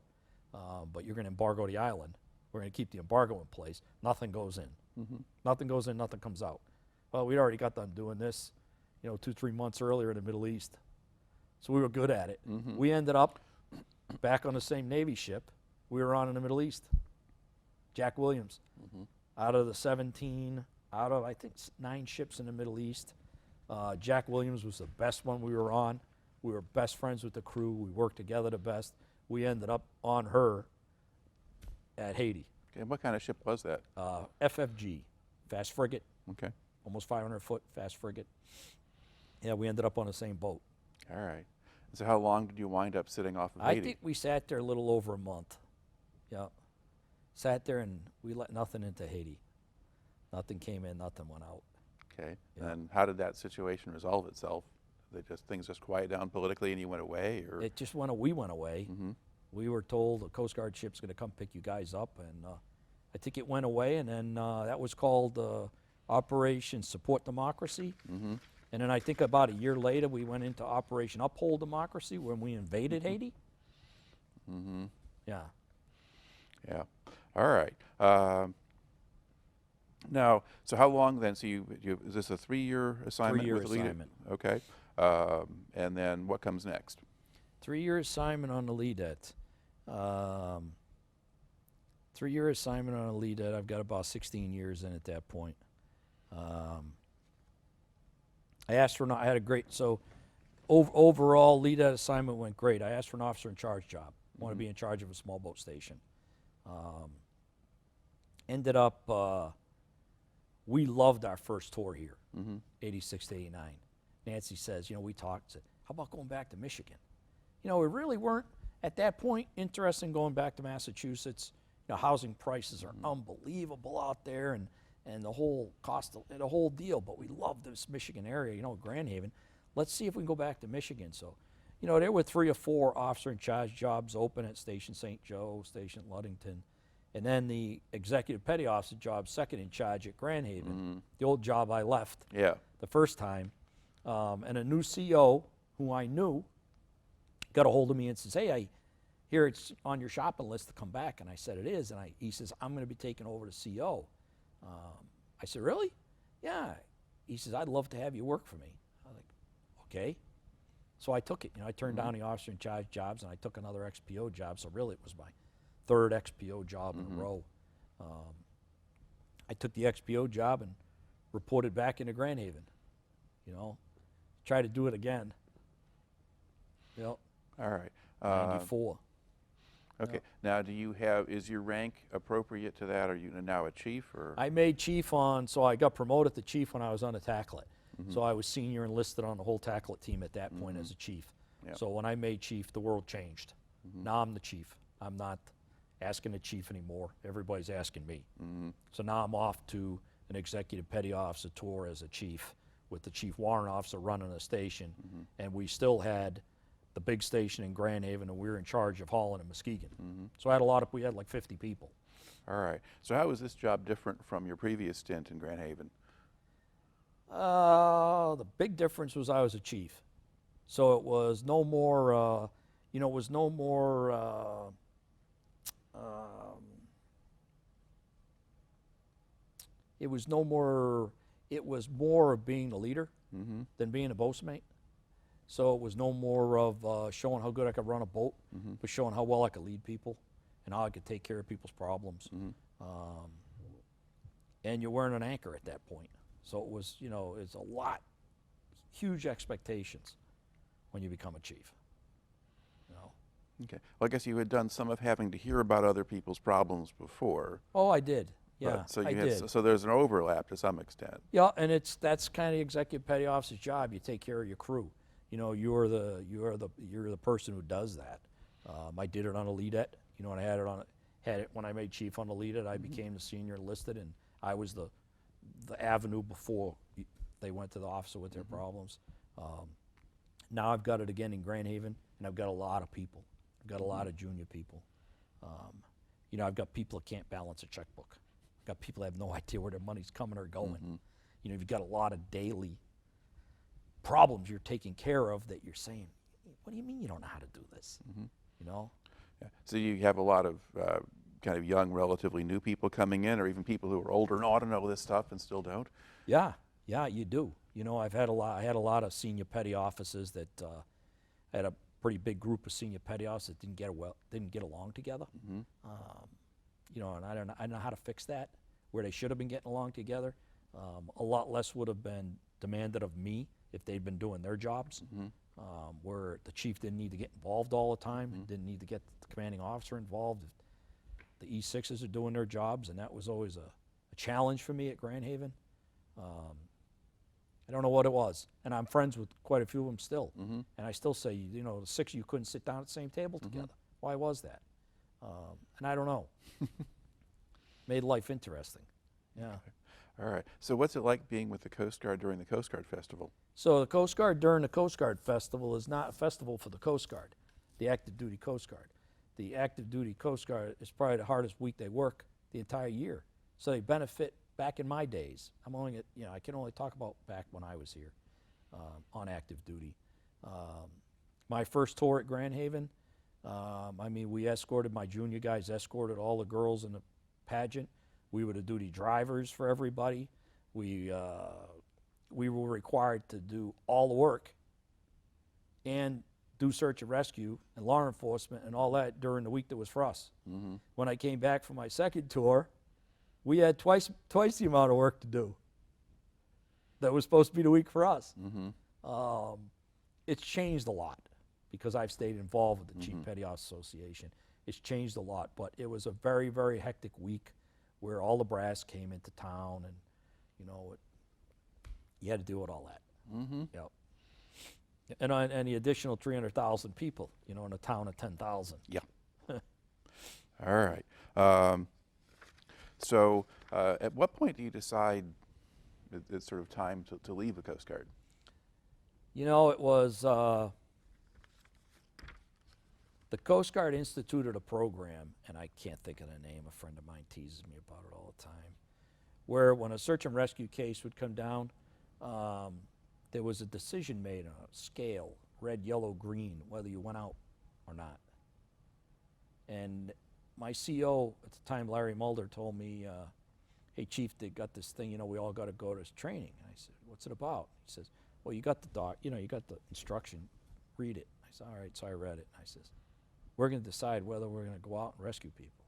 but you're going to embargo the island. We're going to keep the embargo in place. Nothing goes in. Nothing goes in, nothing comes out. Well, we'd already got done doing this, 2-3 months earlier in the Middle East. So we were good at it. We ended up back on the same Navy ship we were on in the Middle East. Jack Williams. Out of the 17, out of I think 9 ships in the Middle East, Jack Williams was the best one we were on. We were best friends with the crew. We worked together the best. We ended up on her at Haiti. Okay, what kind of ship was that? FFG, fast frigate. Okay. Almost 500 foot fast frigate. Yeah, we ended up on the same boat. All right. So how long did you wind up sitting off of Haiti? I think we sat there a little over a month. Yeah. Sat there and we let nothing into Haiti. Nothing came in, nothing went out. Okay. Yeah. And how did that situation resolve itself? Things just quiet down politically and you went away? Or? It just we went away. We were told the Coast Guard ship's going to come pick you guys up, and I think it went away, and then that was called Operation Support Democracy. And then I think about a year later, we went into Operation Uphold Democracy when we invaded Haiti. Yeah. Yeah. All right. Now, so how long then? So is this a 3-year assignment? 3-year with LEDET? assignment. Okay. And then what comes next? 3-year assignment on the LEDET. 3-year assignment on the LEDET. I've got about 16 years in at that point. I asked for I had a great, overall LEDET assignment went great. I asked for an officer in charge job. I want to be in charge of a small boat station. Ended up, we loved our first tour here, 86 to 89. Nancy says, we talked, said, how about going back to Michigan? We really weren't at that point interested in going back to Massachusetts. Housing prices are unbelievable out there, and the whole cost, the whole deal. But we love this Michigan area, Grand Haven. Let's see if we can go back to Michigan. So, there were 3 or 4 officer in charge jobs open at Station St. Joe, Station Ludington, and then the executive petty officer job, second in charge at Grand Haven, the old job I left the first time. And a new CO who I knew got a hold of me and says, hey, I hear it's on your shopping list to come back. And I said, it is. And he says, I'm going to be taking over the CO. I said, really? Yeah. He says, I'd love to have you work for me. I was like, okay. So I took it. I turned down the officer in charge jobs, and I took another XPO job. So really it was my 3rd XPO job in a row. I took the XPO job and reported back into Grand Haven. Try to do it again. All right. 94. Okay. Now, is your rank appropriate to that? Are you now a chief or? I made chief so I got promoted to chief when I was on the tacklet. So I was senior enlisted on the whole tacklet team at that point as a chief. Yep. So when I made chief, the world changed. Now I'm the chief. I'm not asking the chief anymore. Everybody's asking me. So now I'm off to an executive petty officer tour as a chief with the chief warrant officer running a station. And we still had the big station in Grand Haven, and we were in charge of hauling in Muskegon. So we had like 50 people. All right. So how was this job different from your previous stint in Grand Haven? The big difference was I was a chief. So it was no more, it was no more, it was more of being the leader than being a boatsmate. So it was no more of showing how good I could run a boat, but showing how well I could lead people and how I could take care of people's problems. And you're wearing an anchor at that point. So it was, it's a lot, huge expectations when you become a chief. Okay. Well, I guess you had done some of having to hear about other people's problems before. Oh, I did. Yeah, so I did. So there's an overlap to some extent. Yeah, and that's kind of executive petty officer's job. You take care of your crew. You're the person who does that. I did it on a LEDET. And I had it when I made chief on the LEDET. I became the senior enlisted, and I was the avenue before they went to the officer with their problems. Now I've got it again in Grand Haven, and I've got a lot of people. I've got a lot of junior people. I've got people that can't balance a checkbook. I've got people that have no idea where their money's coming or going. You've got a lot of daily problems you're taking care of that you're saying, what do you mean you don't know how to do this? Yeah. So you have a lot of kind of young, relatively new people coming in, or even people who are older and ought to know this stuff and still don't? Yeah, you do. I had a lot of senior petty officers that had a pretty big group of senior petty officers that didn't get along together. And I don't know how to fix that, where they should have been getting along together. A lot less would have been demanded of me if they'd been doing their jobs, where the chief didn't need to get involved all the time, and didn't need to get the commanding officer involved. The E6s are doing their jobs, and that was always a challenge for me at Grand Haven. I don't know what it was, and I'm friends with quite a few of them still. And I still say, the 6 of you couldn't sit down at the same table together. Why was that? And I don't know. Made life interesting. Yeah. All right. So what's it like being with the Coast Guard during the Coast Guard Festival? So the Coast Guard during the Coast Guard Festival is not a festival for the Coast Guard, the active duty Coast Guard. The active duty Coast Guard is probably the hardest week they work the entire year. So they benefit. Back in my days, I can only talk about back when I was here on active duty. My first tour at Grand Haven, my junior guys escorted all the girls in the pageant. We were the duty drivers for everybody. We were required to do all the work and do search and rescue and law enforcement and all that during the week that was for us. When I came back for my second tour, we had twice the amount of work to do that was supposed to be the week for us. It's changed a lot because I've stayed involved with the Chief Petty Officer Association. It's changed a lot, but it was a very, very hectic week where all the brass came into town, and you had to deal with all that. Yep. And the additional 300,000 people, in a town of 10,000. Yeah. All right. So at what point do you decide it's sort of time to leave the Coast Guard? It was the Coast Guard instituted a program, and I can't think of the name. A friend of mine teases me about it all the time, where when a search and rescue case would come down, there was a decision made on a scale, red, yellow, green, whether you went out or not. And my CO at the time, Larry Mulder, told me, hey, Chief, they got this thing, we all got to go to this training. And I said, what's it about? He says, well, you got the you got the instruction, read it. I said, all right, so I read it. I says, we're going to decide whether we're going to go out and rescue people.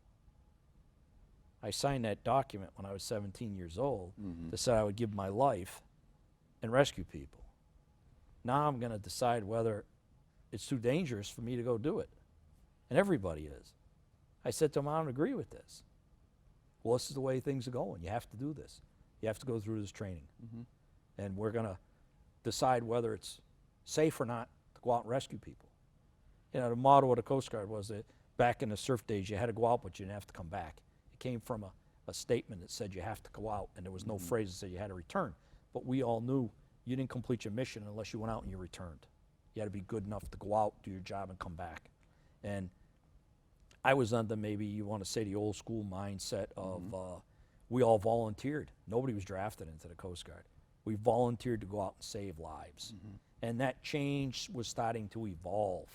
I signed that document when I was 17 years old that said I would give my life and rescue people. Now I'm going to decide whether it's too dangerous for me to go do it. And everybody is. I said to him, I don't agree with this. Well, this is the way things are going. You have to do this. You have to go through this training. And we're going to decide whether it's safe or not to go out and rescue people. You know, the motto of the Coast Guard was that back in the surf days, you had to go out, but you didn't have to come back. It came from a statement that said you have to go out, and there was no phrase that said you had to return. But we all knew you didn't complete your mission unless you went out and you returned. You had to be good enough to go out, do your job, and come back. And I was under, maybe you want to say, the old school mindset of we all volunteered. Nobody was drafted into the Coast Guard. We volunteered to go out and save lives. And that change was starting to evolve.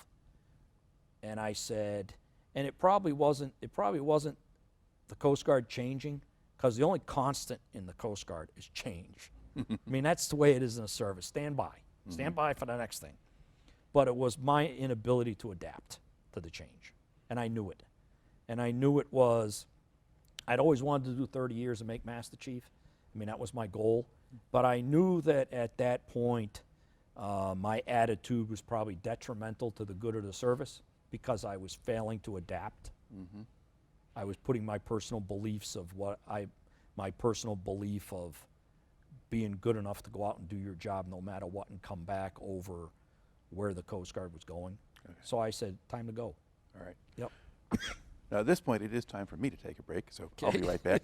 And I said, and it probably wasn't the Coast Guard changing, because the only constant in the Coast Guard is change. I mean, that's the way it is in the service. Stand by. Stand by for the next thing. But it was my inability to adapt to the change. And I knew it. And I knew it was, I'd always wanted to do 30 years and make Master Chief. I mean, that was my goal. But I knew that at that point, my attitude was probably detrimental to the good of the service, because I was failing to adapt. I was putting my personal beliefs of my personal belief of being good enough to go out and do your job no matter what and come back over where the Coast Guard was going. So I said, time to go. All right. Yep. Now, at this point, it is time for me to take a break, so I'll be right back.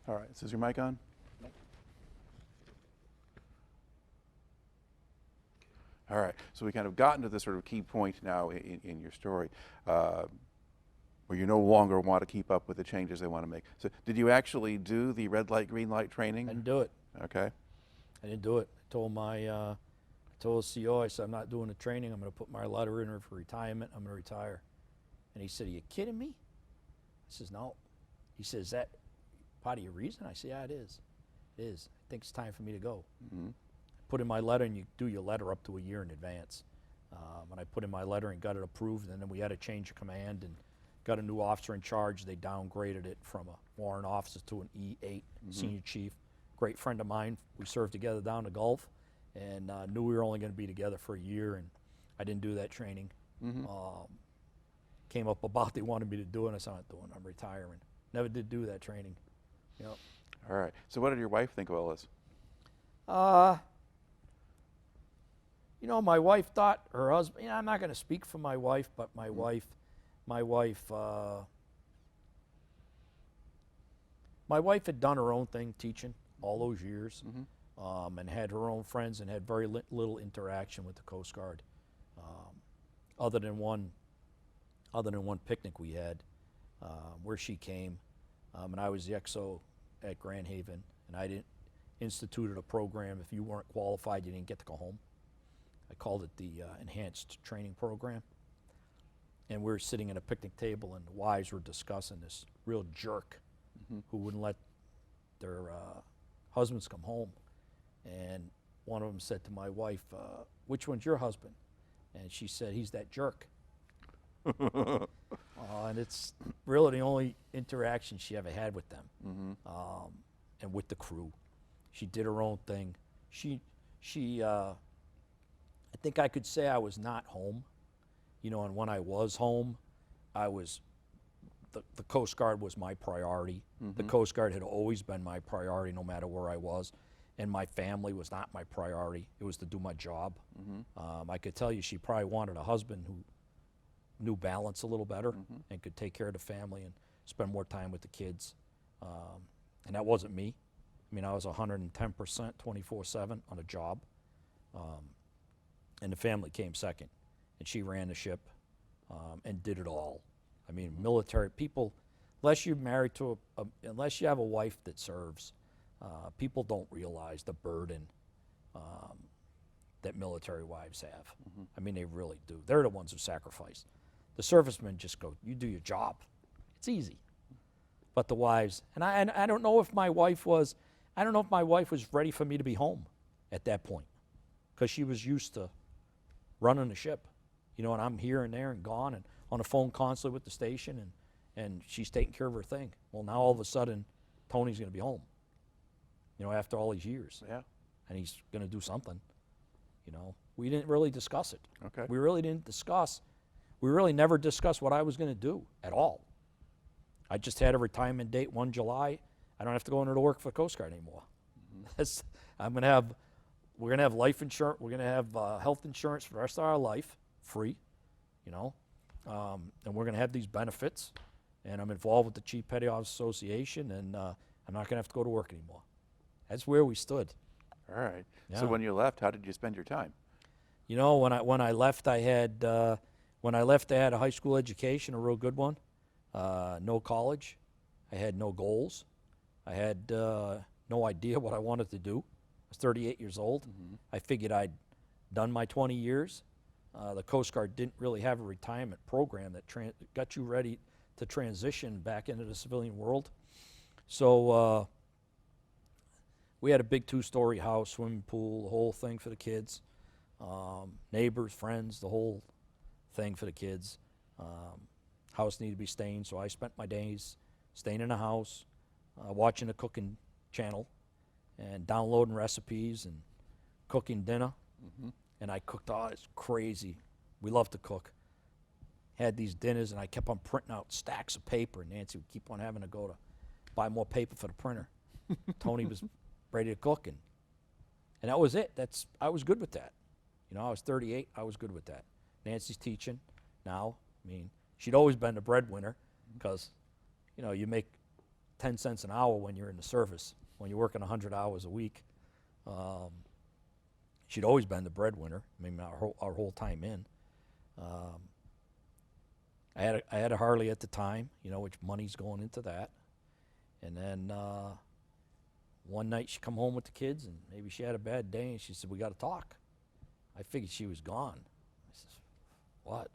All right, so is your mic on? Nope. All right, so we kind of gotten to this sort of key point now in your story, where you no longer want to keep up with the changes they want to make. So did you actually do the red light, green light training? I didn't do it. Okay. I didn't do it. I told I told the CO, I said, I'm not doing the training. I'm going to put my letter in for retirement. I'm going to retire. And he said, are you kidding me? I says, no. He says, is that part of your reason? I said, yeah, it is. It is. I think it's time for me to go. Put in my letter, and you do your letter up to a year in advance. When I put in my letter and got it approved, and then we had a change of command and got a new officer in charge. They downgraded it from a warrant officer to an E8 senior chief. Great friend of mine. We served together down the Gulf, and knew we were only going to be together for a year, and I didn't do that training. Came up about they wanted me to do it, and I said, I'm not doing it. I'm retiring. Never did do that training. Yep. All right. So what did your wife think of all this? You know, my wife thought her husband, you know, I'm not going to speak for my wife, but my wife had done her own thing teaching all those years. and had her own friends and had very little interaction with the Coast Guard, other than one picnic we had where she came, and I was the XO at Grand Haven, and I instituted a program. If you weren't qualified, you didn't get to go home. I called it the enhanced training program. And we were sitting at a picnic table, and the wives were discussing this real jerk who wouldn't let their husbands come home. And one of them said to my wife, which one's your husband? And she said, he's that jerk. And it's really the only interaction she ever had with them, and with the crew. She did her own thing. I think I could say I was not home, you know, and when I was home, the Coast Guard was my priority. The Coast Guard had always been my priority no matter where I was, and my family was not my priority. It was to do my job. I could tell you she probably wanted a husband who knew balance a little better and could take care of the family and spend more time with the kids. And that wasn't me. I mean, I was 110% 24/7 on a job. And the family came second. And she ran the ship and did it all. I mean, military people, unless you're married to unless you have a wife that serves, people don't realize the burden that military wives have. I mean, they really do. They're the ones who sacrifice. The servicemen just go, you do your job. It's easy. But the wives, and I don't know if my wife was, ready for me to be home at that point, because she was used to running the ship, you know, and I'm here and there and gone and on the phone constantly with the station, and she's taking care of her thing. Well, now all of a sudden, Tony's going to be home, you know, after all these years. Yeah. And he's going to do something, you know. We didn't really discuss it. Okay. We really never discussed what I was going to do at all. I just had a retirement date, 1 July. I don't have to go into work for the Coast Guard anymore. We're going to have life insurance. We're going to have health insurance for the rest of our life, free, you know. And we're going to have these benefits. And I'm involved with the Chief Petty Officer Association, and I'm not going to have to go to work anymore. That's where we stood. All right. Yeah. So when you left, how did you spend your time? You know, when I left, I had a high school education, a real good one. No college. I had no goals. I had no idea what I wanted to do. I was 38 years old. I figured I'd done my 20 years. The Coast Guard didn't really have a retirement program that got you ready to transition back into the civilian world. So we had a big 2-story house, swimming pool, the whole thing for the kids. Neighbors, friends, the whole thing for the kids. House needed to be stained, so I spent my days staying in the house, watching the cooking channel, and downloading recipes and cooking dinner. And I cooked all this crazy. We love to cook. Had these dinners, and I kept on printing out stacks of paper, and Nancy would keep on having to go to buy more paper for the printer. Tony was ready to cook, and that was it. I was good with that. You know, I was 38. I was good with that. Nancy's teaching now. I mean, she'd always been the breadwinner, because, you know, you make 10 cents an hour when you're in the service, when you're working 100 hours a week. She'd always been the breadwinner. I mean, our whole time in. I had a Harley at the time, you know, which money's going into that. And then one night she come home with the kids, and maybe she had a bad day, and she said, we got to talk. I figured she was gone. I said, what?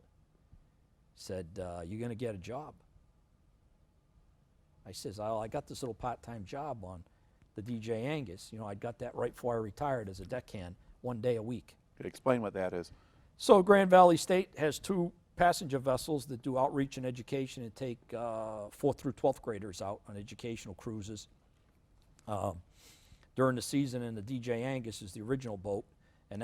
Said, you're going to get a job. I says, I got this little part-time job on the DJ Angus. You know, I got that right before I retired as a deckhand, 1 day a week. Could you explain what that is? So Grand Valley State has 2 passenger vessels that do outreach and education and take 4th through 12th graders out on educational cruises. During the season, and the DJ Angus is the original boat, and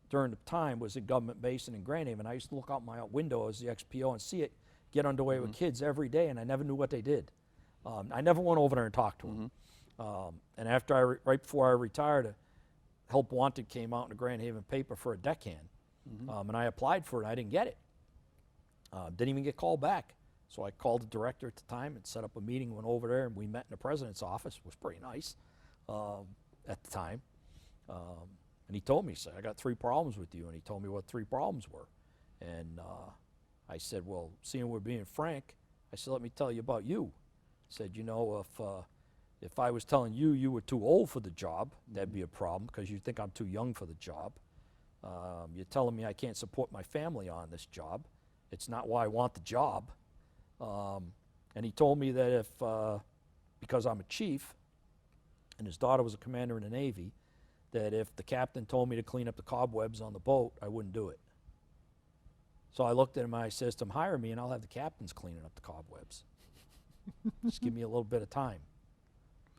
during the time was at Government Basin in Grand Haven. I used to look out my window as the XPO and see it get underway with kids every day, and I never knew what they did. I never went over there and talked to them. And after right before I retired, Help Wanted came out in the Grand Haven paper for a deckhand, and I applied for it. And I didn't get it. Didn't even get called back. So I called the director at the time and set up a meeting. Went over there, and we met in the president's office. It was pretty nice. at the time. And he told me, he said, I got 3 problems with you. And he told me what 3 problems were. And I said, well, seeing we're being frank, I said, let me tell you about you. I said, you know, if I was telling you you were too old for the job, that'd be a problem because you think I'm too young for the job. You're telling me I can't support my family on this job. It's not why I want the job. And he told me that if, because I'm a chief, and his daughter was a commander in the Navy, that if the captain told me to clean up the cobwebs on the boat, I wouldn't do it. So I looked at him and I said to him, hire me and I'll have the captains cleaning up the cobwebs. Just give me a little bit of time.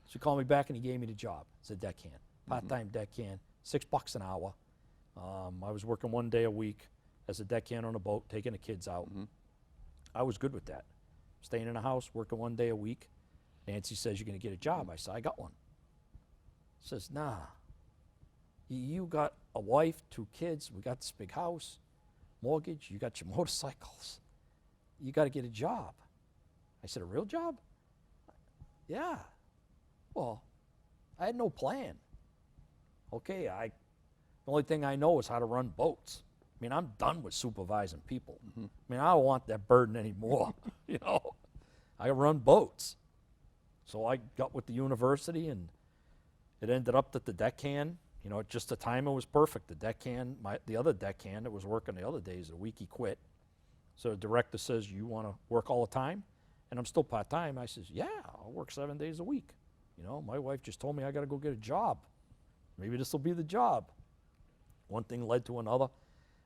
So he called me back and he gave me the job as a deckhand, part-time deckhand, $6 an hour. I was working 1 day a week as a deckhand on a boat, taking the kids out. I was good with that. Staying in a house, working 1 day a week. Nancy says, you're going to get a job. I said, I got one. Says, nah, you got a wife, 2 kids, we got this big house, mortgage, you got your motorcycles. You got to get a job. I said, a real job? Yeah. Well, I had no plan. Okay, the only thing I know is how to run boats. I mean, I'm done with supervising people. I mean, I don't want that burden anymore, you know. I run boats. So I got with the university, and it ended up that the deckhand, you know, just the timing was perfect. The deckhand, the other deckhand that was working the other days of the week, he quit. So the director says, you want to work all the time? And I'm still part-time. I says, yeah, I'll work 7 days a week. You know, my wife just told me I got to go get a job. Maybe this will be the job. One thing led to another.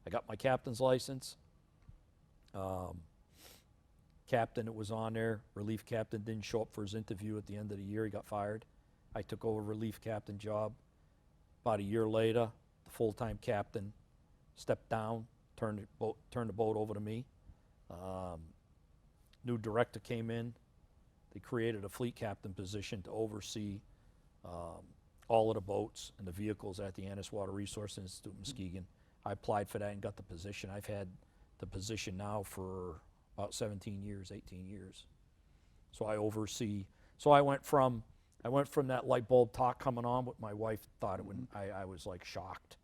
I got my captain's license. Captain that was on there, relief captain, didn't show up for his interview at the end of the year. He got fired. I took over relief captain job. About a year later, the full-time captain stepped down, turned the boat over to me. New director came in. They created a fleet captain position to oversee all of the boats and the vehicles at the Annis Water Resource Institute in Muskegon. I applied for that and got the position. I've had the position now for about 17 years, 18 years. So I oversee. So I went from that light bulb talk coming on, what my wife thought it would. I was like shocked.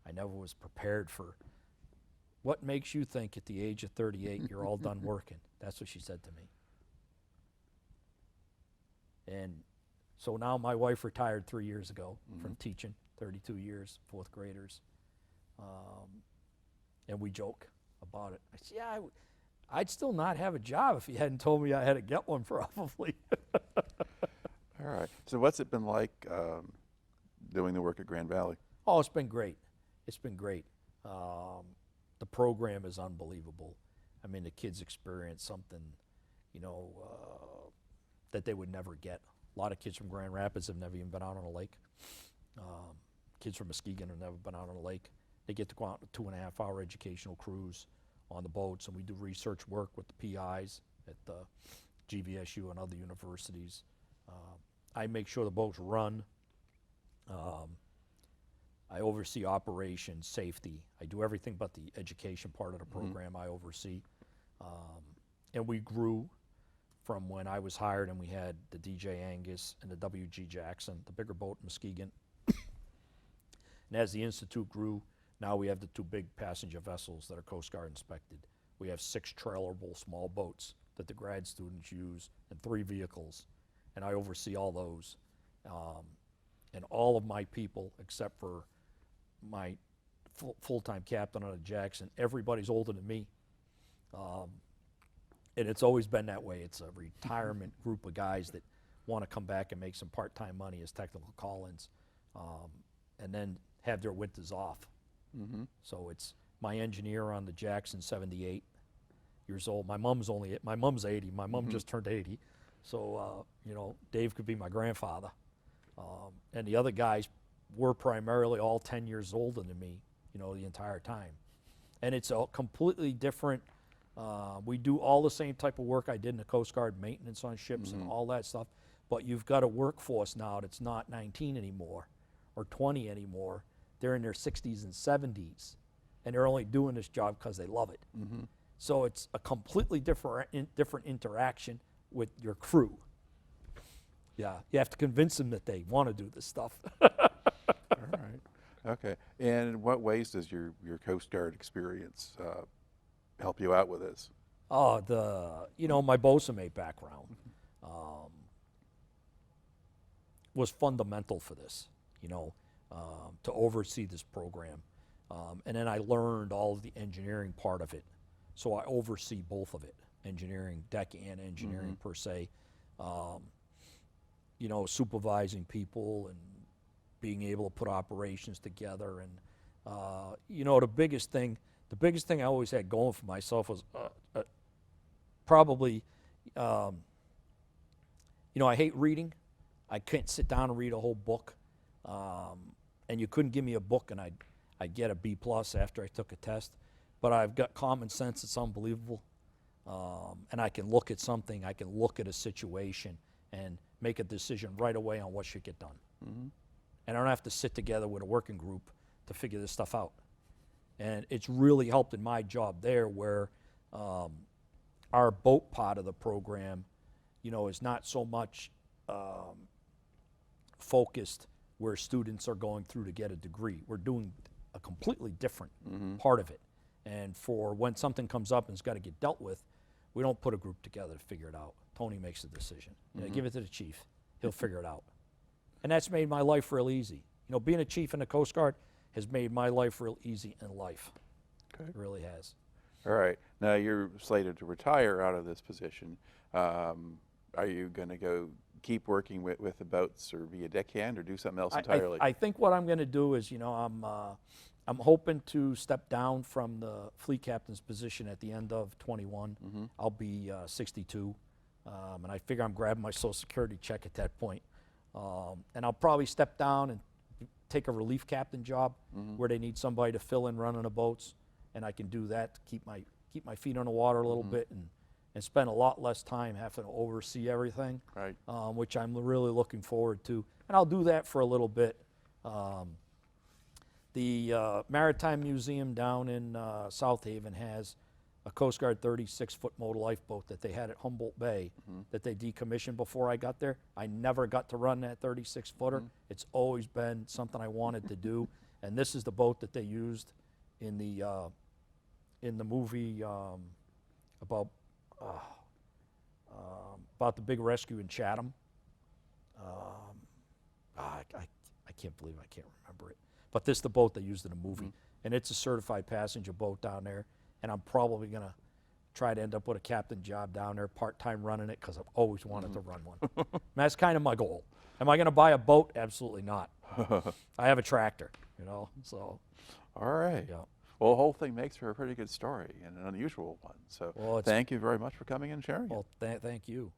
I never was prepared for. What makes you think at the age of 38 you're all done working? That's what she said to me. And so now my wife retired 3 years ago from teaching, 32 years, 4th graders. And we joke about it. I said, yeah, I'd still not have a job if you hadn't told me I had to get one, probably. All right. So what's it been like doing the work at Grand Valley? Oh, it's been great. It's been great. The program is unbelievable. I mean, the kids experience something, you know, that they would never get. A lot of kids from Grand Rapids have never even been out on a lake. Kids from Muskegon have never been out on a lake. They get to go out on a 2.5-hour educational cruise on the boats, and we do research work with the PIs at the GVSU and other universities. I make sure the boats run. I oversee operations, safety. I do everything but the education part of the program I oversee. And we grew from when I was hired, and we had the DJ Angus and the WG Jackson, the bigger boat in Muskegon. And as the Institute grew, now we have the 2 big passenger vessels that are Coast Guard inspected. We have 6 trailerable small boats that the grad students use, and 3 vehicles. And I oversee all those. And all of my people, except for my full-time captain on a Jackson, everybody's older than me. And it's always been that way. It's a retirement group of guys that want to come back and make some part-time money as technical call-ins, and then have their winters off. So it's my engineer on the Jackson, 78 years old. My mom's 80. My mom just turned 80. So, you know, Dave could be my grandfather. And the other guys were primarily all 10 years older than me, you know, the entire time. And it's a completely different, we do all the same type of work I did in the Coast Guard, maintenance on ships and all that stuff, but you've got a workforce now that's not 19 anymore or 20 anymore. They're in their 60s and 70s, and they're only doing this job because they love it. So it's a completely different interaction with your crew. Yeah, you have to convince them that they want to do this stuff. All right. Okay. And in what ways does your Coast Guard experience help you out with this? Oh, my bosun mate background was fundamental for this, to oversee this program. And then I learned all of the engineering part of it. So I oversee both of it, engineering, deck and engineering per se. Supervising people and being able to put operations together. And, the biggest thing I always had going for myself was probably, I hate reading. I couldn't sit down and read a whole book. And you couldn't give me a book and I'd get a B+ after I took a test. But I've got common sense, it's unbelievable. And I can look at something, I can look at a situation and make a decision right away on what should get done. And I don't have to sit together with a working group to figure this stuff out. And it's really helped in my job there where our boat part of the program, is not so much focused where students are going through to get a degree. We're doing a completely different part of it. And for when something comes up and it's got to get dealt with, we don't put a group together to figure it out. Tony makes the decision. Give it to the chief. He'll figure it out. And that's made my life real easy. Being a chief in the Coast Guard has made my life real easy in life. Okay. It really has. All right. Now you're slated to retire out of this position. Are you going to keep working with the boats or be a deckhand or do something else entirely? I think what I'm going to do is, I'm hoping to step down from the fleet captain's position at the end of 21. I'll be 62, and I figure I'm grabbing my Social Security check at that point. And I'll probably step down and take a relief captain job where they need somebody to fill in running the boats, and I can do that to keep my feet on the water a little bit and spend a lot less time having to oversee everything, right. Which I'm really looking forward to. And I'll do that for a little bit. The Maritime Museum down in South Haven has a Coast Guard 36-foot motor lifeboat that they had at Humboldt Bay that they decommissioned before I got there. I never got to run that 36-footer. It's always been something I wanted to do. And this is the boat that they used in the movie about the big rescue in Chatham. I can't believe I can't remember it. But this is the boat they used in the movie. And it's a certified passenger boat down there. And I'm probably going to try to end up with a captain job down there, part-time running it, because I've always wanted to run one. That's kind of my goal. Am I going to buy a boat? Absolutely not. I have a tractor, so. All right. Yeah. Well, the whole thing makes for a pretty good story and an unusual one. So thank you very much for coming and sharing it. Well, thank you.